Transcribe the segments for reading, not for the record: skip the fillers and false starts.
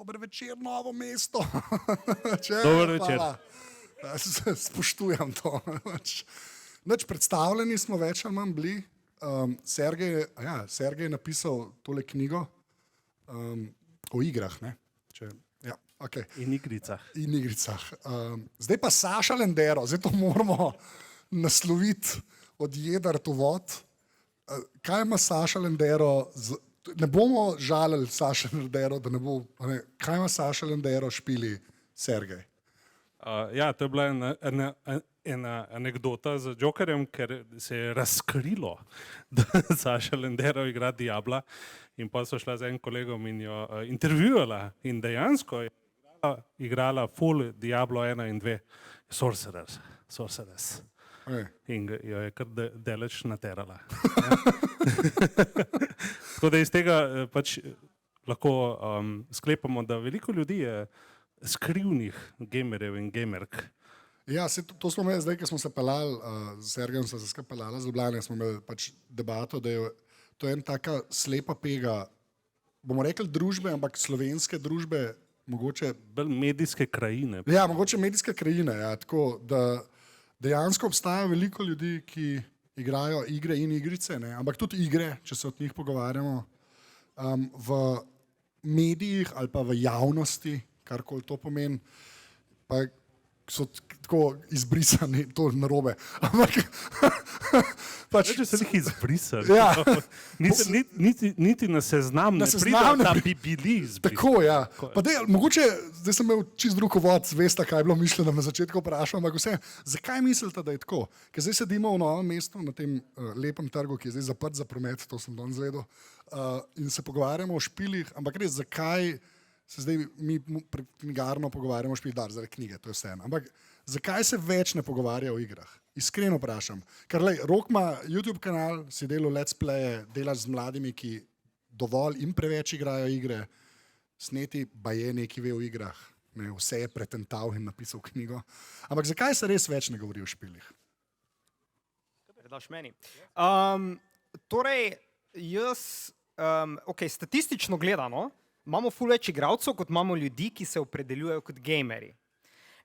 Dober večer, Novo mesto. Dober večer. Spoštujem to. Nič predstavljeni smo več ali manj bili. Sergej je napisal tole knjigo o igrah. Ne? Okay. In igricah. Zdaj pa Saša Lendero, zdaj to moramo nasloviti od jedar to vod. Kaj ima Saša Lendero, ne bomo žalili Saša Lendero, da ne bo, kaj ima Saša Lendero špili Sergej? To je bila ena anekdota z Jokerjem, ker se je razkrilo, da Saša Lendero igra Diabla in pa so šla z enim kolegom in jo intervjuvala in dejansko je igrala full Diablo 1 in 2 Sorceress. In jo je kar deleč naterala. Tako da iz tega pač lahko sklepamo, da veliko ljudi je skrivnih gamerjev in gamerk. Ja, to smo imeli zdaj, ko smo se pelali, z Sergejem smo se pelali z Ljubljane, smo imeli pač debato, da je to en taka slepa pega, bomo rekli družbe, ampak slovenske družbe, mogoče bolj medijske krajine. Ja, mogoče medijske krajine, ja, tako da dejansko obstaja veliko ljudi, ki igrajo igre in igrice, ne, ampak tudi igre, če se od njih pogovarjamo, v medijih ali pa v javnosti, karkoli to pomeni, pa so tako izbrisani, to narobe, ampak pač če se jih izbrisali. Ja. Niti na seznam ne pride, da bi bili izbrisani. Tako, ja. Pa mogoče, zdaj sem imel čist drug uvod, veste, kaj je bilo mišljeno, na začetku vprašam, ampak vse, zakaj mislite, da je tako? Ker zdaj sedimo v Novem mestu, na tem lepem trgu, ki je zdaj zaprt za promet, to sem danes zvedel, in se pogovarjamo o špilih, ampak res, zakaj se zdaj mi pred knjigarno pogovarjamo o špilih, zaradi knjige, to je vseeno. Ampak zakaj se več ne pogovarja o igrah? Iskreno vprašam. Ker Rok ima YouTube kanal, si delal let's playe, delaš z mladimi, ki dovolj in preveč igrajo igre, Sneti baje neki ve o igrah, ne, vse je pretental in napisal knjigo. Ampak zakaj se res več ne govori o špilih? Daš meni. Torej, jaz, statistično gledano, imamo ful več igralcev, kot imamo ljudi, ki se opredeljujejo kot gamerji.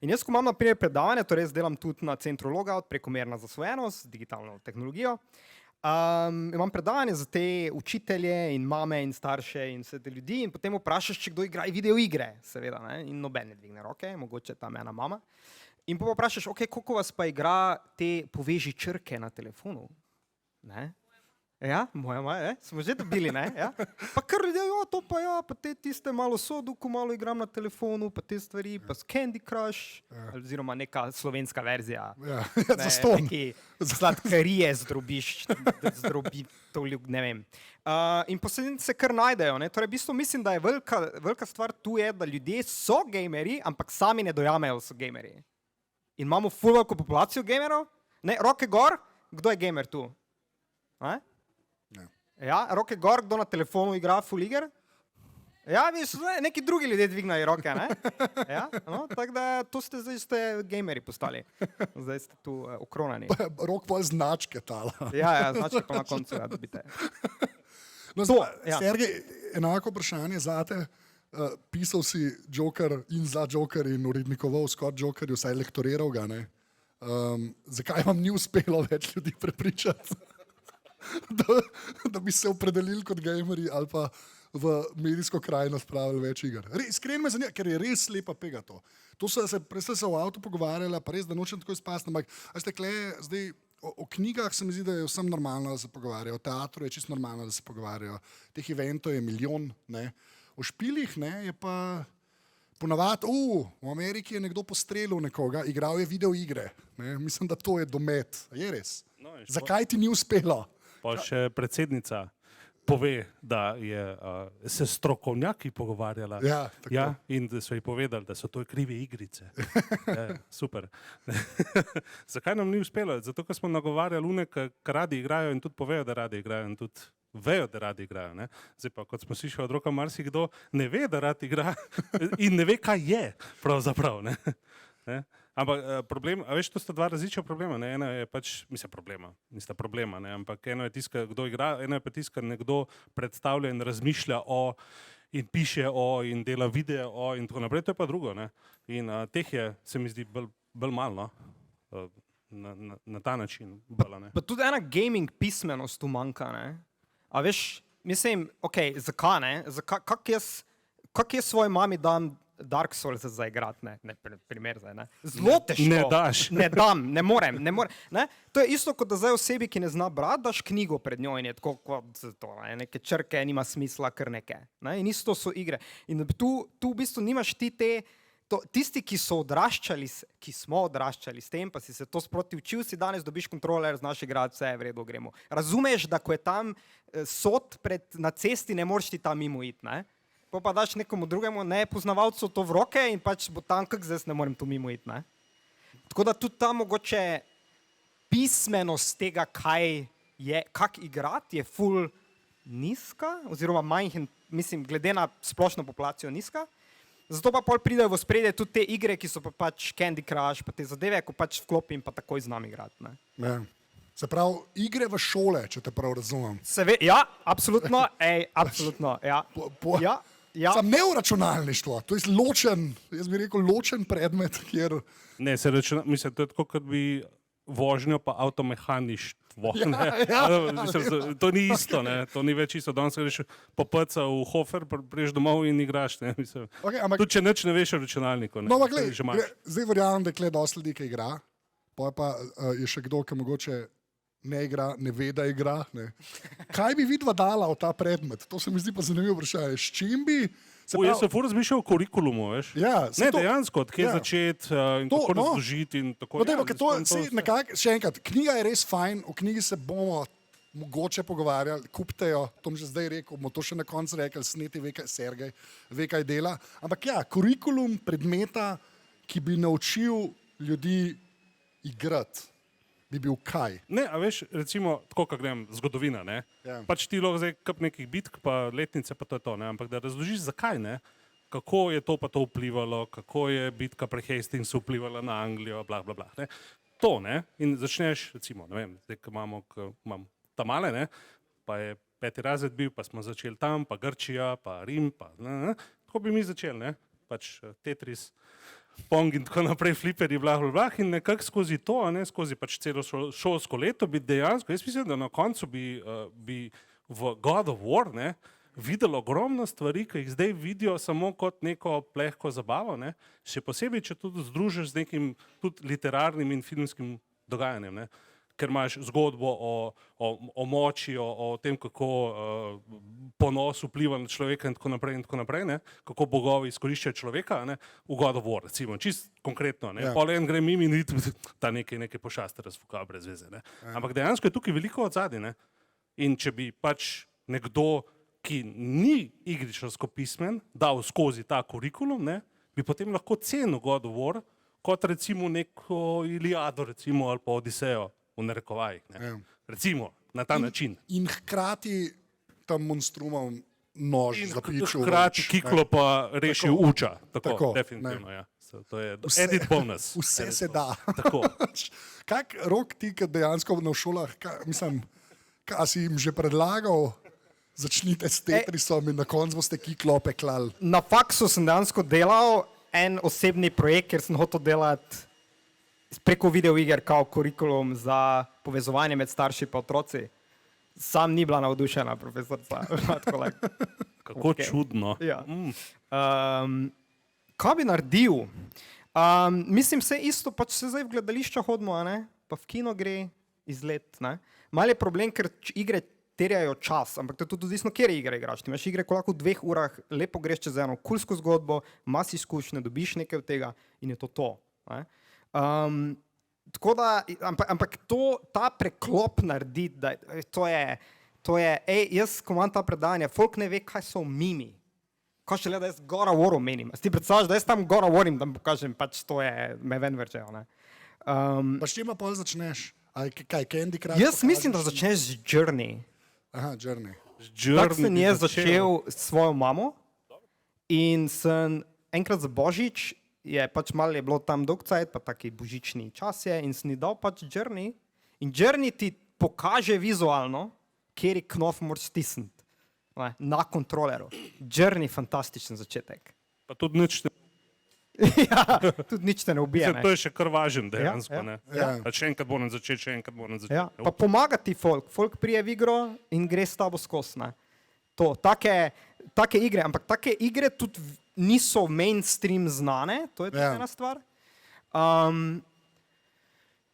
In jaz, ko imam na primer predavanje, torej delam tudi na centru Logout, prekomerna zasvojenost, digitalno tehnologijo, imam predavanje za te učitelje in mame in starše in vse te ljudi in potem vprašaš, če kdo igra videoigre, seveda, ne? In noben ne dvigne roke, mogoče tam ena mama. In pa vprašaš, koliko vas pa igra te poveži črke na telefonu? Ne? Ja, moja maja, smo že dobili, ne? Ja? Pa kar ljudje, to pa ja, pa tiste malo Soduku, malo igram na telefonu, pa te stvari, pa Candy Crush, oziroma neka slovenska verzija. Ja, za ston. Neki sladkarije ne vem. In potem se kar najdejo, ne? Torej, v bistvu mislim, da je velika stvar tu je, da ljudje so gamerji, ampak sami ne dojamejo, da so gamerji. In imamo ful veliko populacijo gamerov. Ne, roke gor, kdo je gamer tu? Ne? Ja, roke gor, kdo na telefonu igra full iger? Ja, neki drugi ljudje dvignajo roke, ne? Ja, no, tako da to zdaj ste gameri postali. Zdaj ste tu okronani. Rok pa značke tala. Ja, značke pa na koncu, dobite. No, Sergej, enako vprašanje zate. Pisal si Joker in za Joker in urednikoval Scott Jokerju, vsaj lektoriral ga, ne? Zakaj vam ni uspelo več ljudi prepričati? Da bi se opredelili kot gamerji ali pa v medijsko krajino spravili več iger. Iskreno me zanima, ker je res lepa pega to. To se v avtu pogovarjala, pa res, da nočem tako izpasti, ampak zdaj o knjigah se mi zdi, da je vsem normalno, da se pogovarjajo. O teatru je čisto normalno, da se pogovarjajo. Teh eventov je milijon, ne. O špilih, ne, je pa ponavadi, v Ameriki je nekdo postrelil nekoga, igral je videoigre, ne. Mislim, da to je domet. Je res? Zakaj ti ni uspelo? Pa še predsednica pove, da se strokovnjaki pogovarjala. Ja, in da so ji povedali, da so to krive igrice. Super. Zakaj nam ni uspelo? Zato, ker smo nagovarjali une, ki radi igrajo in tudi povejo, da radi igrajo in tudi vejo, da radi igrajo. Ne? Zdaj pa, kot smo slišali od Roka, marsikdo ne ve, da radi igra in ne ve, kaj je pravzaprav. Ne? Ampak problem, a veš, to sta dva različna problema, ne? Ena je pač, mislim problema, nista problema, ne? Ampak eno je tiska, kdo igra, eno je pa tiska, nekdo predstavlja in razmišlja o in piše in dela videe in tako naprej, to je pa drugo. Ne? In teh je, se mi zdi, bolj malo, no? Na ta način. Pa tudi ena gaming pismenost tu manjka, ne? A veš, mislim, zakaj ne? Kak jaz svoji mami dam Dark Souls zaigrati, ne, primer zdaj, ne. Zelo težko. Ne daš. Ne dam, ne morem, ne. To je isto, kot da zdaj osebi, ki ne zna brati, daš knjigo pred njo in je tako kot to, ne, neke črke, nima smisla, kar neke. Ne, in isto so igre. In tu v bistvu nimaš ti tisti, ki so odraščali, ki smo odraščali s tem, pa si se to sproti učil, si danes dobiš kontroler, znaš igrati, vse je v redu, gremo. Razumeš, da ko je tam sod na cesti, ne moreš ti tam mimo iti, ne. Pa daš nekomu drugemu, nepoznavalcu to v roke in pač bo tam, kak zdaj ne morem tu mimo iti, ne. Tako da tudi ta mogoče pismenost tega, kak igrati, je ful nizka, oziroma majhen, mislim, glede na splošno populacijo nizka. Zato pa pol pridejo v spredje tudi te igre, ki so pa pač Candy Crush, pa te zadeve, ko pač vklopim pa takoj znam igrati, ne. Ja. Se pravi, igre v šole, če te prav razumem. Ja, absolutno, absolutno, ja. Ja. Sam ne v računalništvo, to je ločen, jaz bi rekel, ločen predmet, kjer... Ne, mislim, to je tako, kot bi vožnjo pa avtomehaništvo. Mislim, to ni isto, ne, to ni več isto. Danes greš po PC v Hofer, priješ domov in igraš, ne, mislim. Tudi če nič ne veš o računalniku, ne. No, pa gled, zdaj verjamem, da je kle dosti ljudi, ki igra, pa je še kdo, ki mogoče ne igra, ne ve, da igra. Ne. Kaj bi vidva dala v ta predmet? To se mi zdi pa zanimivo vprašanje. S čim bi... Jaz sem razmišljal o kurikulumu, veš? Ja, ne, dejansko, od kje začeti in kako razložiti in tako. Še enkrat, knjiga je res fajn, v knjigi se bomo mogoče pogovarjali, kupite jo, to mi že zdaj rekel, bomo to še na koncu rekli, sneti Sergej, ve kaj dela. Ampak ja, kurikulum predmeta, ki bi naučil ljudi igrati. Bi bil kaj? Ne, a veš, recimo, tako kot grem, zgodovina, ne? Ja. Pač ti lahko zdaj kup nekih bitk, pa letnice, pa to je to, ne? Ampak da razložiš, zakaj, ne? Kako je to pa to vplivalo, kako je bitka pri Hastingsu vplivala na Anglijo, bla, bla, bla, ne? To, ne? In začneš, recimo, ne vem, zdaj, ko imam tamale, ne? Pa je 5. razred bil, pa smo začeli tam, pa Grčija, pa Rim, pa, ne? Tako bi mi začeli, ne? Pač Tetris, Pong in tako naprej, fliperji, blah, blah, blah, in nekako skozi to, ne, skozi pač celo šolsko leto bi dejansko, jaz mislim, da na koncu bi v God of War, ne, videl ogromno stvari, ki jih zdaj vidijo samo kot neko plehko zabavo, ne, še posebej, če tudi združiš z nekim tudi literarnim in filmskim dogajanjem, ne, ker imaš zgodbo o moči, o tem, kako ponos vpliva na človeka in tako naprej, ne? Kako bogovi izkoriščajo človeka, ne? V God of War, recimo, čist konkretno. Ne? Pol en gre mimo in vidi ta neke pošaste razfuka brez veze. Ne? Ampak dejansko je tukaj veliko odzadaj. Ne? In če bi pač nekdo, ki ni igričarsko pismen, dal skozi ta kurikulum, ne? Bi potem lahko cenil God of War kot recimo neko Iliado, recimo, ali pa Odisejo. V narekovajih, ne. Recimo, na ta način. In hkrati tam monstrumom nož zapičil. Hkrati kiklo pa rešil uča. Tako, definitivno, ja. To je edit bonus. Vse se da. Tako. Kak, Rok, ti, ki dejansko v šolah, mislim, kaj si jim že predlagal, začnite s Tetrisom in na koncu boste kiklo peklali. Na faksu sem dejansko delal en osebni projekt, ker sem hotel delati preko videoiger kao kurikulum za povezovanje med starši pa otroci. Sam ni bila navdušena profesorica. Kako čudno. Ja. Kaj bi naredil? Mislim, vse isto, pač se zdaj v gledališča hodimo, ne? Pa v kino gre izlet. Ne? Mal je problem, ker igre terjajo čas, ampak to je tudi odvisno, kjer igre igraš. Ti imaš igre, ko lahko v 2 urah lepo greš čez eno kulsko zgodbo, imaš izkušnje, dobiš nekaj od tega in je to. Ne? Tako da, ampak ta preklop narediti, da to je, jaz, ko imam ta predavanja, folk ne ve, kaj so mimi. Kaj še le, da jaz God of War menim. Ti predstavljaš, da jaz tam God of War da pokažem, pač to je, me ven vrčejo, ne. Pa s čima pol začneš? Kaj, Candy Crush? Jaz mislim, da začneš z Journey. Aha, Journey. Tako sem jaz začel s svojo mamo in sem enkrat za Božič, je pač malo je bilo tam dolg cajt, pa taki božični čas je in sem ji dal pač Journey in Journey ti pokaže vizualno, kjeri knof moraš stisniti. na kontroleru. Journey, fantastičen začetek. Pa tudi nič ne. Ja, tudi nič te ne ubije. To je še kar važen dejansko. Ja, Ne? ja. A še enkrat moram začeti, še enkrat moram začeti. Ja, pa pomaga ti folk. Folk prije v igro in gre s tabo skozi. Ne. To, take igre, ampak take igre tudi niso mainstream znane, to je tudi ena stvar.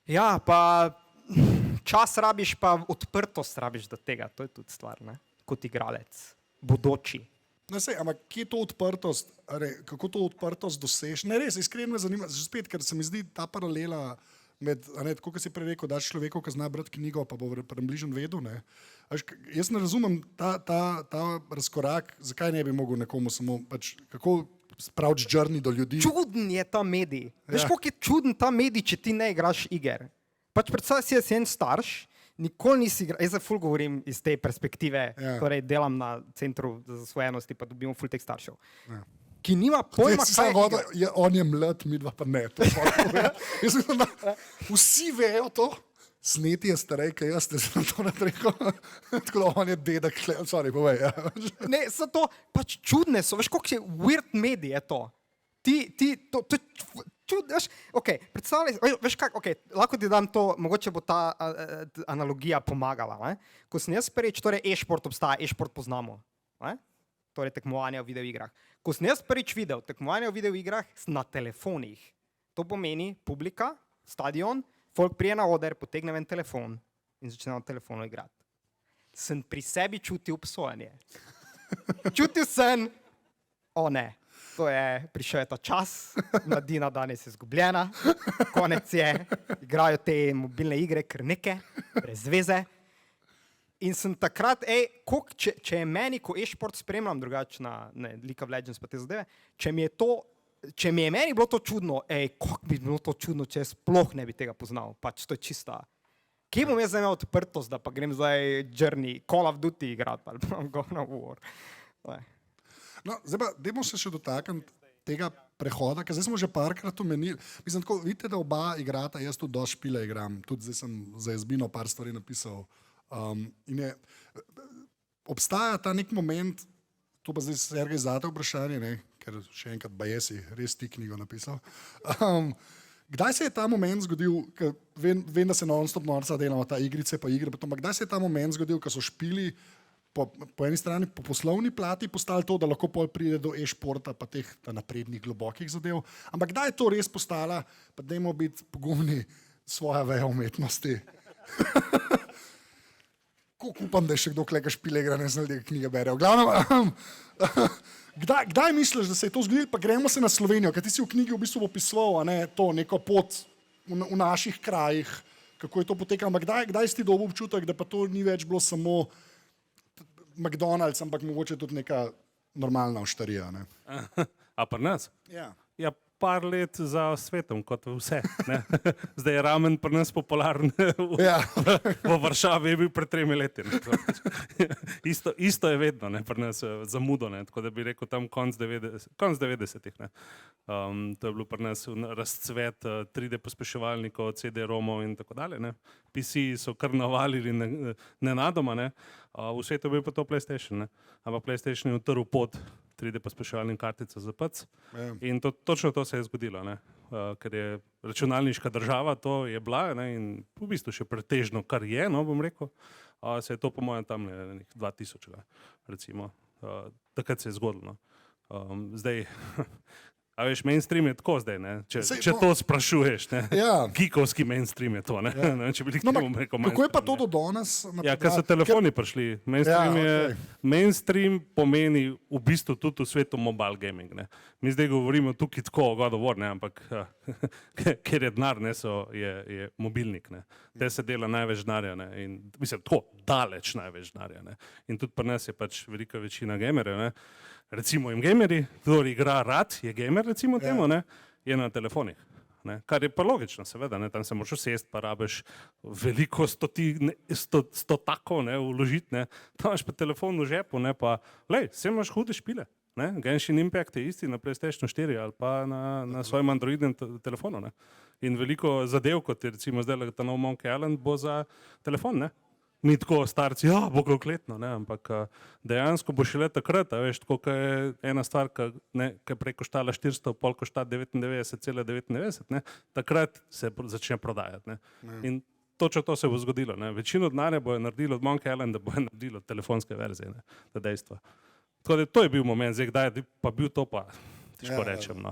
Ja, pa čas rabiš, pa odprtost rabiš do tega, to je tudi stvar, ne, kot igralec, bodoči. No, sej, ampak kje je to odprtost, kako to odprtost dosežeš? Ne, res, iskreno me zanima, že spet, ker se mi zdi ta paralela med, tako kot si prej rekel, daš človeku, ki zna brati knjigo, pa bo približno vedel. Ne. Jaz ne razumem ta razkorak, zakaj ne bi mogel nekomu samo, pač, kako spraviti journey do ljudi. Čuden je ta medij. Veš, koliko je čuden ta medij, če ti ne igraš iger. Pač predstavljaj si en starš, nikoli nisi igral, jaz ful govorim iz te perspektive, torej delam na centru za zasvojenosti, pa dobimo ful teh staršev. Ki nima pojma, kaj je. On je mlad, mi dva pa ne. Jaz mislim, da vsi vejo to, sneti je starej, kaj jaz, da sem to ne rekel. Tako da on je dedek, sorry, povej. Ja. Ne, zato pač čudne so, veš, koliko je weird medij je to. To veš, okay, predstavljaj, veš kak, okay, lahko ti dam to, mogoče bo ta analogija pomagala. Ne? Ko sem jaz prvič, torej e-šport obstaja, e-šport poznamo, ne? Torej tekmovanja v videoigrah. Ko sem jaz prvič videl tekmovanja v videoigrah na telefonih, to pomeni publika, stadion, folk prije na oder, potegne ven telefon in začne na telefonu igrati. Sem pri sebi čutil obsojanje. Čutil sem, o ne. Prišel je ta čas, mladina danes je izgubljena, konec je, igrajo te mobilne igre, krnike, brez veze. In sem takrat, če je meni, ko e-šport spremljam, drugače na League of Legends pa te zadeve, če mi je meni bilo to čudno, kako bi bilo to čudno, če jaz sploh ne bi tega poznal, pač to je čista. Kje bom jaz imel odprtost, da pa grem zdaj Journey, Call of Duty igrati, ali pa God of War. No, zdaj pa, dajmo se še dotakniti tega prehoda, ker zdaj smo že parkrat omenili. Mislim, tako, vidite, da oba igrata, jaz tudi dosti špile igram, tudi zdaj sem za Jazbino par stvari napisal. Obstaja ta nek moment, to pa zdaj Sergej zate vprašanje, ne, ker še enkrat baje si res ti knjigo napisal. Kdaj se je ta moment zgodil, ker vem, da se non-stop norca delamo ta igrice pa igre, ampak kdaj se je ta moment zgodil, ko so špili po eni strani po poslovni plati postali to, da lahko pol pride do e-športa pa teh naprednih, globokih zadev. Ampak kdaj je to res postala, pa dajmo biti pogumni, svoja veja umetnosti. Koliko upam, da je še kdo klega špile igra, ne znam, da knjige berejo. Glavno, kdaj misliš, da se je to zgodilo, pa gremo se na Slovenijo, ker ti si v knjigi v bistvu opisoval to neko pot v naših krajih, kako je to potekalo. Ampak kdaj si ti dobil občutek, da pa to ni več bilo samo McDonald's, ampak mogoče tudi neka normalna oštarija. Ne? A pri nas? Ja. Ja, par let za svetom, kot vse. Ne? Zdaj je ramen pri nas popularen. V Varšavi je bil pred 3 leti. Isto je vedno, ne, pri nas zamudo, ne, tako da bi rekel tam konc 90-ih. To je bilo pri nas razcvet 3D pospeševalnikov, CD-romov in tako dalje. Ne. PC so kar navalili nenadoma, ne. V svetu je bil pa to PlayStation, ne. Ampak PlayStation je utrl pot 3D pospeševalnim kartico za PC. In točno to se je zgodilo, ne. Ker je računalniška država, to je bila, ne, in v bistvu še pretežno, kar je, no, bom rekel, se je to po mojem tam 2000, recimo, takrat se je zgodilo. Zdaj, a veš, mainstream je tako zdaj, ne, če to sprašuješ, ne, geekovski mainstream je to, ne, če bi bom rekel mainstream. Kako je pa to do danes? Ja, ker so telefoni prišli. Mainstream pomeni v bistvu tudi v svetu mobile gaming, ne. Mi zdaj govorimo tukaj tako o God of War, ne, ampak ker je denar, ne, je mobilnik, ne. Te se dela največ denarja, ne, in mislim, tako daleč največ denarja, ne. In tudi pri nas je pač velika večina gamerjev, ne. Recimo gameri, kdo igra rad, je gamer, recimo temu, ne, je na telefonih. Ne, kar je pa logično, seveda, ne, tam se moraš usesti, pa rabiš veliko stotakov vložiti, ne, tam imaš pa telefon v žepu, ne, pa, lej, vse imaš hude špile, ne, Genshin Impact je isti na PlayStation 4 ali pa na svojem Androidnem telefonu, ne, in veliko zadev, kot je recimo zdaj ta nov Monkey Island, bo za telefon, ne, Ni tako starci, ja, bogokletno, ne, ampak dejansko bo šele takrat, a veš, tako kot je ena stvar, ki prej koštala 400, pol košta 99,99, ne, takrat se začne prodajati. Ne. In točno to se bo zgodilo. Ne. Večino denarja bojo naredili od Monkey Island, da bojo naredili od telefonske verzije, ne, to dejstvo. Tako da to je bil moment, zdaj kdaj je pa bil to pa, težko rečem, no.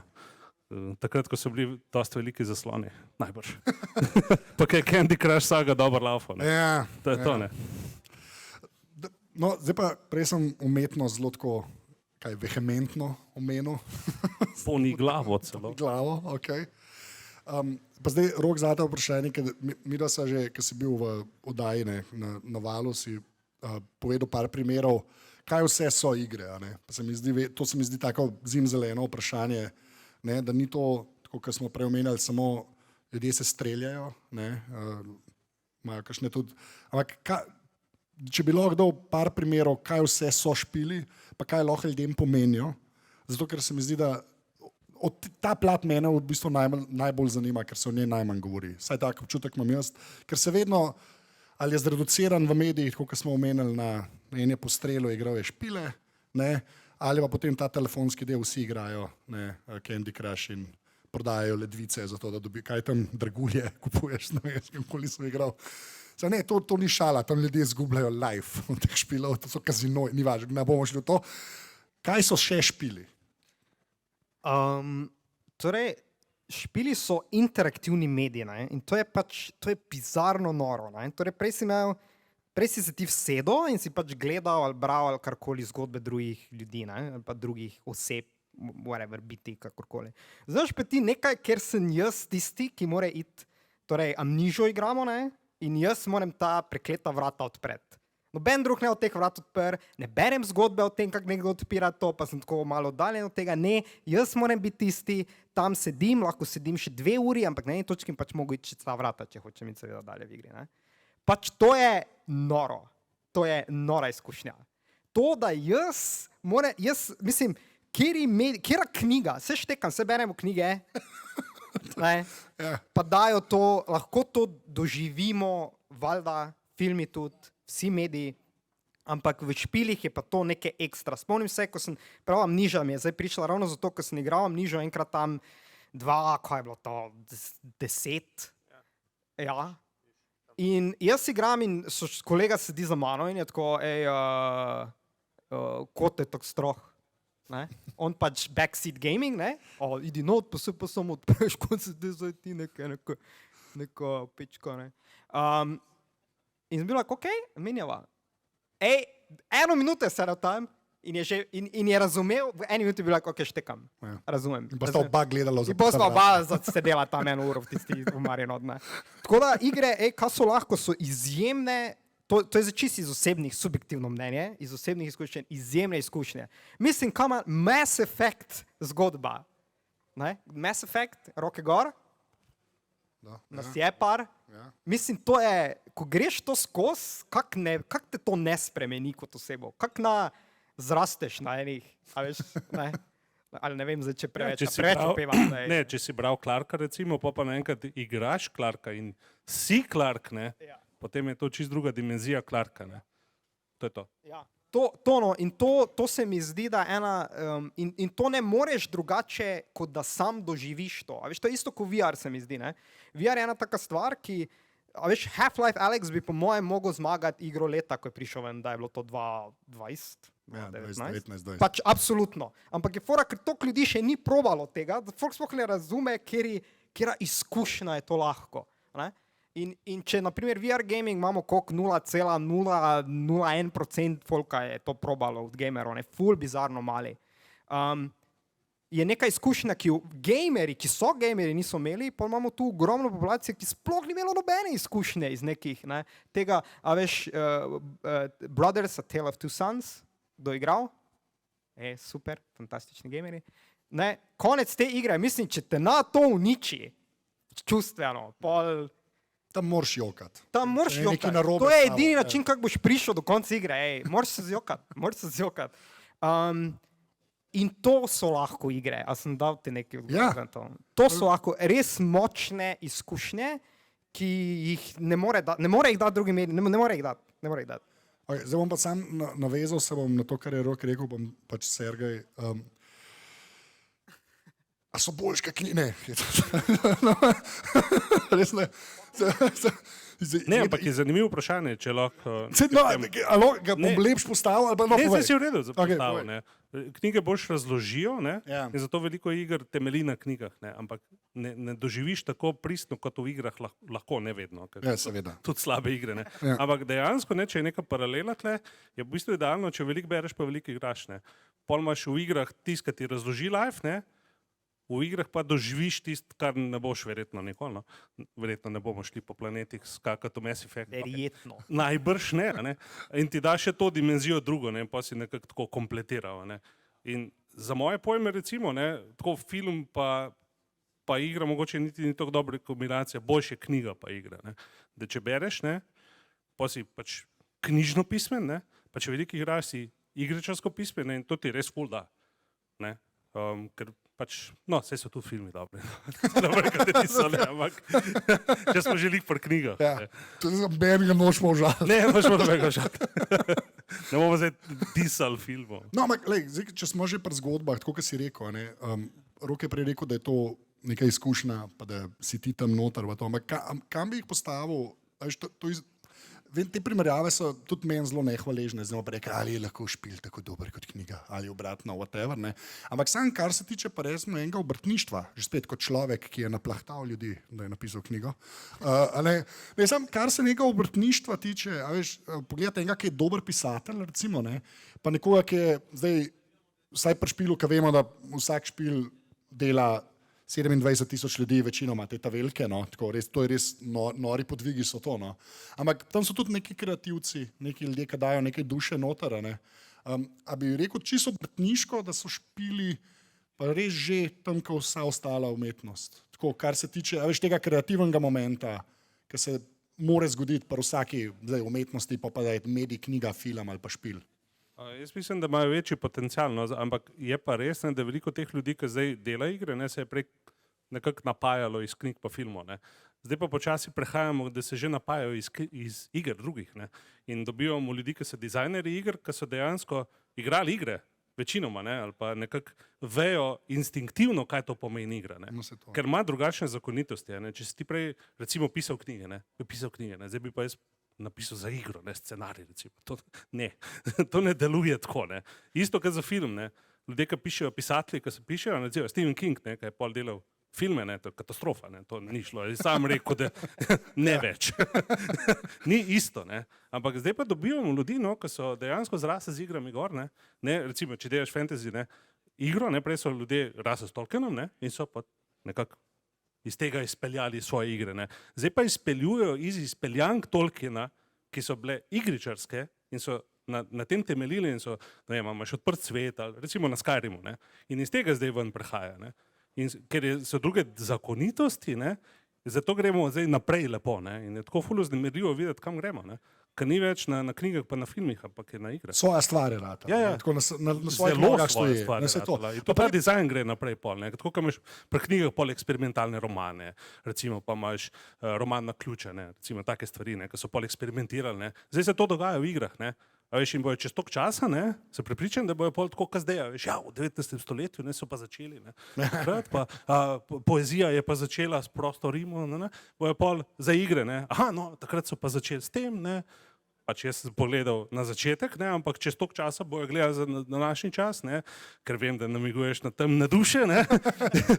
Takrat, ko so bili dosti veliki zasloni, najbrž. Pa kaj Candy Crush Saga dobro laufal, ne. Ja, To je to, ne. No, zdaj pa prej sem umetno zelo tako, kaj vehementno omenil. Poni glavo celo. Glavo, ok. Pa zdaj, Rok, zate vprašanje, ker mi da se že, ker si bil v oddaji na Valu, si povedal par primerov, kaj vse so igre, a ne. Pa to se mi zdi tako zimzeleno vprašanje, ne, da ni to, tako kot smo prej omenjali, samo ljudje se streljajo, ne, imajo kakšne tudi, ampak če bi lahko dal par primerov, kaj vse so špili, pa kaj lahko ljudem pomenijo, zato ker se mi zdi, da ta plat mene v bistvu najbolj zanima, ker se o njej najmanj govori. Saj tak občutek imam jaz, ker se vedno, ali je zreduciran v medijih, kot smo omenili na ene po strelu, igrajo špile, ne, ali pa potem ta telefonski del vsi igrajo, ne, Candy Crush in prodajajo ledvice, zato da dobi, kaj tam dragulje kupuješ, ne veš, kamkoli so igral. Zdaj, ne, to ni šala, tam ljudje izgubljajo life od teh špilov, to so kazinoji, ni važno, ne bomo šli v to. Kaj so še špili? Torej, špili so interaktivni mediji, ne? In to je bizarno noro. Ne? Torej, prej si se ti vsedel in si pač gledal ali bral ali karkoli zgodbe drugih ljudi, ne? Ali pa drugih oseb, whatever, biti, kakorkoli. Zdaj pa ti nekaj, ker sem jaz tisti, ki mora iti, torej Amnesijo igramo, ne? In jaz moram ta prekleta vrata odpreti. Noben drug ne od teh vrat odpr, ne berem zgodbe o tem, kako nekdo odpira to, pa sem tako malo oddaljen od tega. Ne, jaz moram biti tisti, tam sedim, lahko sedim še 2 uri, ampak na eni točki pač mogo iti čez ta vrata, če hočem iti seveda dalje v igri. Ne? Pač to je noro. To je nora izkušnja. To, da jaz mislim, kjera knjiga, se štekam, se beremo knjige, ne? Pa dajo to, lahko to doživimo, valjda, filmi tudi, vsi mediji, ampak v špilih je pa to nekaj ekstra. Spomnim se, ko sem prav Amnesia mi je zdaj prišla ravno zato, ker sem igral Amnesijo enkrat tam 2, kaj je bilo to, 10. Ja. In jaz igram in kolega sedi za mano in je tako, kot je tako stroh. Ne? On pač backseat gaming, ne? Idi not, pa se pa samo odpreš, kot se zdaj ti neko pičko, ne? In sem bil like, ok, menjava. 1 minuto je sedel tam in je razumel, v 1 minuti je bil like, ok, štekam. Ja. Razumem. In pa sta oba gledala za in pa sta oba sedela tam 1 uro v tisti umarjenod. Tako da igre, kaj so lahko, so izjemne, to je čisto iz osebnih, subjektivno mnenje, iz osebnih izkušenj, izjemne izkušnje. Mislim, kam Mass Effect zgodba. Ne? Mass Effect, roke gor, nas je par. Ja. Mislim, to je, ko greš to skozi, kak te to ne spremeni kot osebo? Kak zrasteš na enih, a veš, ne? Ali ne vem, zdaj, če preveč opevam. Ne, če si bral Clarka recimo, pa naenkrat igraš Clarka in si Clark, ne? Ja. Potem je to čisto druga dimenzija Clarka, ne? To je to. Ja. In to se mi zdi, da in to ne moreš drugače, kot da sam doživiš to. A veš, to je isto kot VR, se mi zdi, ne? VR je ena taka stvar, ki, a veš, Half-Life Alyx bi po mojem mogel zmagati igro leta, ko je prišel ven, da je bilo to 2020. Ja, 19. Pač absolutno. Ampak je fora, ker toliko ljudi še ni probalo tega, da folk sploh ne razume, kjera izkušnja je to lahko, ne? In če, na primer, VR gaming imamo koliko 0,001% folka je to probalo od gamerov, ne, ful bizarno mali. Je neka izkušnja, ki gameri, ki so gameri, niso imeli, pa imamo tu ogromno populacijo, ki sploh ni imelo nobene izkušnje iz nekih, ne, tega, a veš, Brothers, A Tale of Two Sons, doigral, super, fantastični gameri. Ne, konec te igre, mislim, če te na to uniči, čustveno, pol... Tam moraš jokati. Tam moraš jokati. To je edini način, kako boš prišel do konca igre. Moraš se zjokati. In to so lahko igre. A sem dal ti nekaj odgovor na to? To so lahko res močne izkušnje, ki jih ne more jih dati drugi mediji. Ne more jih dati. Ne more dati. Okay, zdaj bom pa sam navezal se bom na to, kar je Rok rekel, bom pač Sergej. A so boljši, kak ni? Ne. Res ne. Ne, ampak je zanimivo vprašanje, če lahko... Ga bom lepš postavil ali pa no Ne, povej. zdaj si v redu za Okay, postavo, ne. Knjige boljš razložijo, ne, Ja. in zato veliko iger temelji na knjigah, ne, ampak ne doživiš tako pristno, kot v igrah lahko, ne vedno. ker Ja, seveda. Tudi slabe igre, ne. Ja. Ampak dejansko, ne, če je neka paralela tle, je v bistvu idealno, če veliko bereš, pa veliko igraš, ne. Pol imaš v igrah tisto, ki ti razloži life, ne, v igrah pa doživiš tisto, kar ne boš verjetno nikoli, no. Verjetno ne bomo šli po planetih skakati v Mass Effect. Verjetno. Najbrž ne, a ne. In ti da še to dimenzijo drugo, ne, in pa si nekako tako kompletiral, ne. In za moje pojme recimo, ne, tako film pa igra mogoče niti ni tako dobra kombinacija, boljše knjiga pa igra, ne. Da če bereš, ne, pa si pač knjižno pismen, ne, pa če veliko igraš, si igričarsko pismen, ne, in to ti res ful da, ne. Ker pač, no, saj so tudi filmi dobri, dobre, kateri so, ne, ampak če smo že lik pri knjigah. Ja. Tudi za benega nočemo užaliti. Ne, nočemo nobenega žati. Ne bomo zdaj disali filmov. No, ampak, lej, zdaj, če smo že pri zgodbah, tako kot si rekel, ne, Rok je prej rekel, da je to neka izkušnja, pa da si ti tam noter v to, ampak kam bi jih postavil? Vem, te primerjave so tudi meni zelo nehvaležne, zdaj pa rekel, ali je lahko špil tako dober kot knjiga, ali obratno, whatever, ne. Ampak sam, kar se tiče pa resno enega obrtništva, že spet kot človek, ki je naplahtal ljudi, da je napisal knjigo, ne, sam, kar se nekega obrtništva tiče, a veš, pogledajte enega, ki je dober pisatelj, recimo, ne, pa nekoga, ki je zdaj, vsaj pri špilu, ki vemo, da vsak špil dela 27,000 ljudi, večinoma te velike, no, tako res, to je res nori podvigi so to, no. Ampak tam so tudi neki kreativci, neki ljudje, ki dajo nekaj duše noter, ne. A bi rekel čisto obrtniško, da so špili pa res že tam, ko vsa ostala umetnost. Tako, kar se tiče, a veš, tega kreativnega momenta, ki se more zgoditi pri vsaki zdaj, umetnosti, pa da je medij, knjiga, film ali pa špil. Jaz mislim, da imajo večji potencial, no, ampak je pa res, ne, da veliko teh ljudi, ki zdaj dela igre, ne, se je prej nekako napajalo iz knjig pa filmov, ne. Zdaj pa počasi prehajamo, da se že napajajo iz iger drugih, ne. In dobivamo ljudi, ki so dizajnerji iger, ki so dejansko igrali igre, večinoma, ne, ali pa nekako vejo instinktivno, kaj to pomeni igra, ne. No, Ker ima drugačne zakonitosti, ne. Če si ti prej recimo pisal knjige, ne, zdaj bi pa jaz napisal za igro, ne scenarij, recimo. To ne deluje tako, ne. Isto kot za film, ne. Ljudje, ki pišejo, pisatelji, ki se pišejo, recimo Stephen King, ne, ki je pol delal filme, ne, to je katastrofa, ne, to ni šlo. Je sam rekel, da ne več. Ni isto, ne. Ampak zdaj pa dobivamo ljudi, no, ki so dejansko zrasli z igrami gor, ne. Ne, recimo, če delaš fantasy, ne, igro, ne, prej so ljudje rasli s Tolkienom, ne, in so pa nekako iz tega izpeljali svoje igre, ne. Zdaj pa izpeljujejo iz izpeljank Tolkiena, ki so bile igričarske in so na tem temeljili in so, ne vem, imaš odprt svet, ali recimo na Skyrimu, ne. In iz tega zdaj ven prehaja, ne. In ker so druge zakonitosti, ne, zato gremo zdaj naprej lepo, ne. In je tako ful vznemirljivo videti, kam gremo, ne. Ker ni več na knjigah pa na filmih, ampak je na igrah. Svoja stvar je rata. Ja, ja. Tako na svojih Zelo nogah svoja stoji. stvar Ne, je saj to. ratala. In to ta dizajn gre naprej pol, ne. Tako, ko imaš pri knjigah pol eksperimentalne romane, recimo pa imaš roman na ključe, ne, recimo take stvari, ne, ki so pol eksperimentirali, ne. Zdaj se to dogaja v igrah, ne. A veš, in bojo čez toliko časa, ne, se prepričam, da bojo pol tako, kot zdaj, a veš, ja, v 19. stoletju, ne, so pa začeli, ne. Takrat pa poezija je pa začela s prosto rimo, ne, bojo pol za igre, ne. Aha, no, takrat so pa začeli s tem, ne. Pač jaz sem pogledal na začetek, ne, ampak čez toliko časa bojo gledali za današnji čas, ne, ker vem, da namiguješ na temne duše, ne.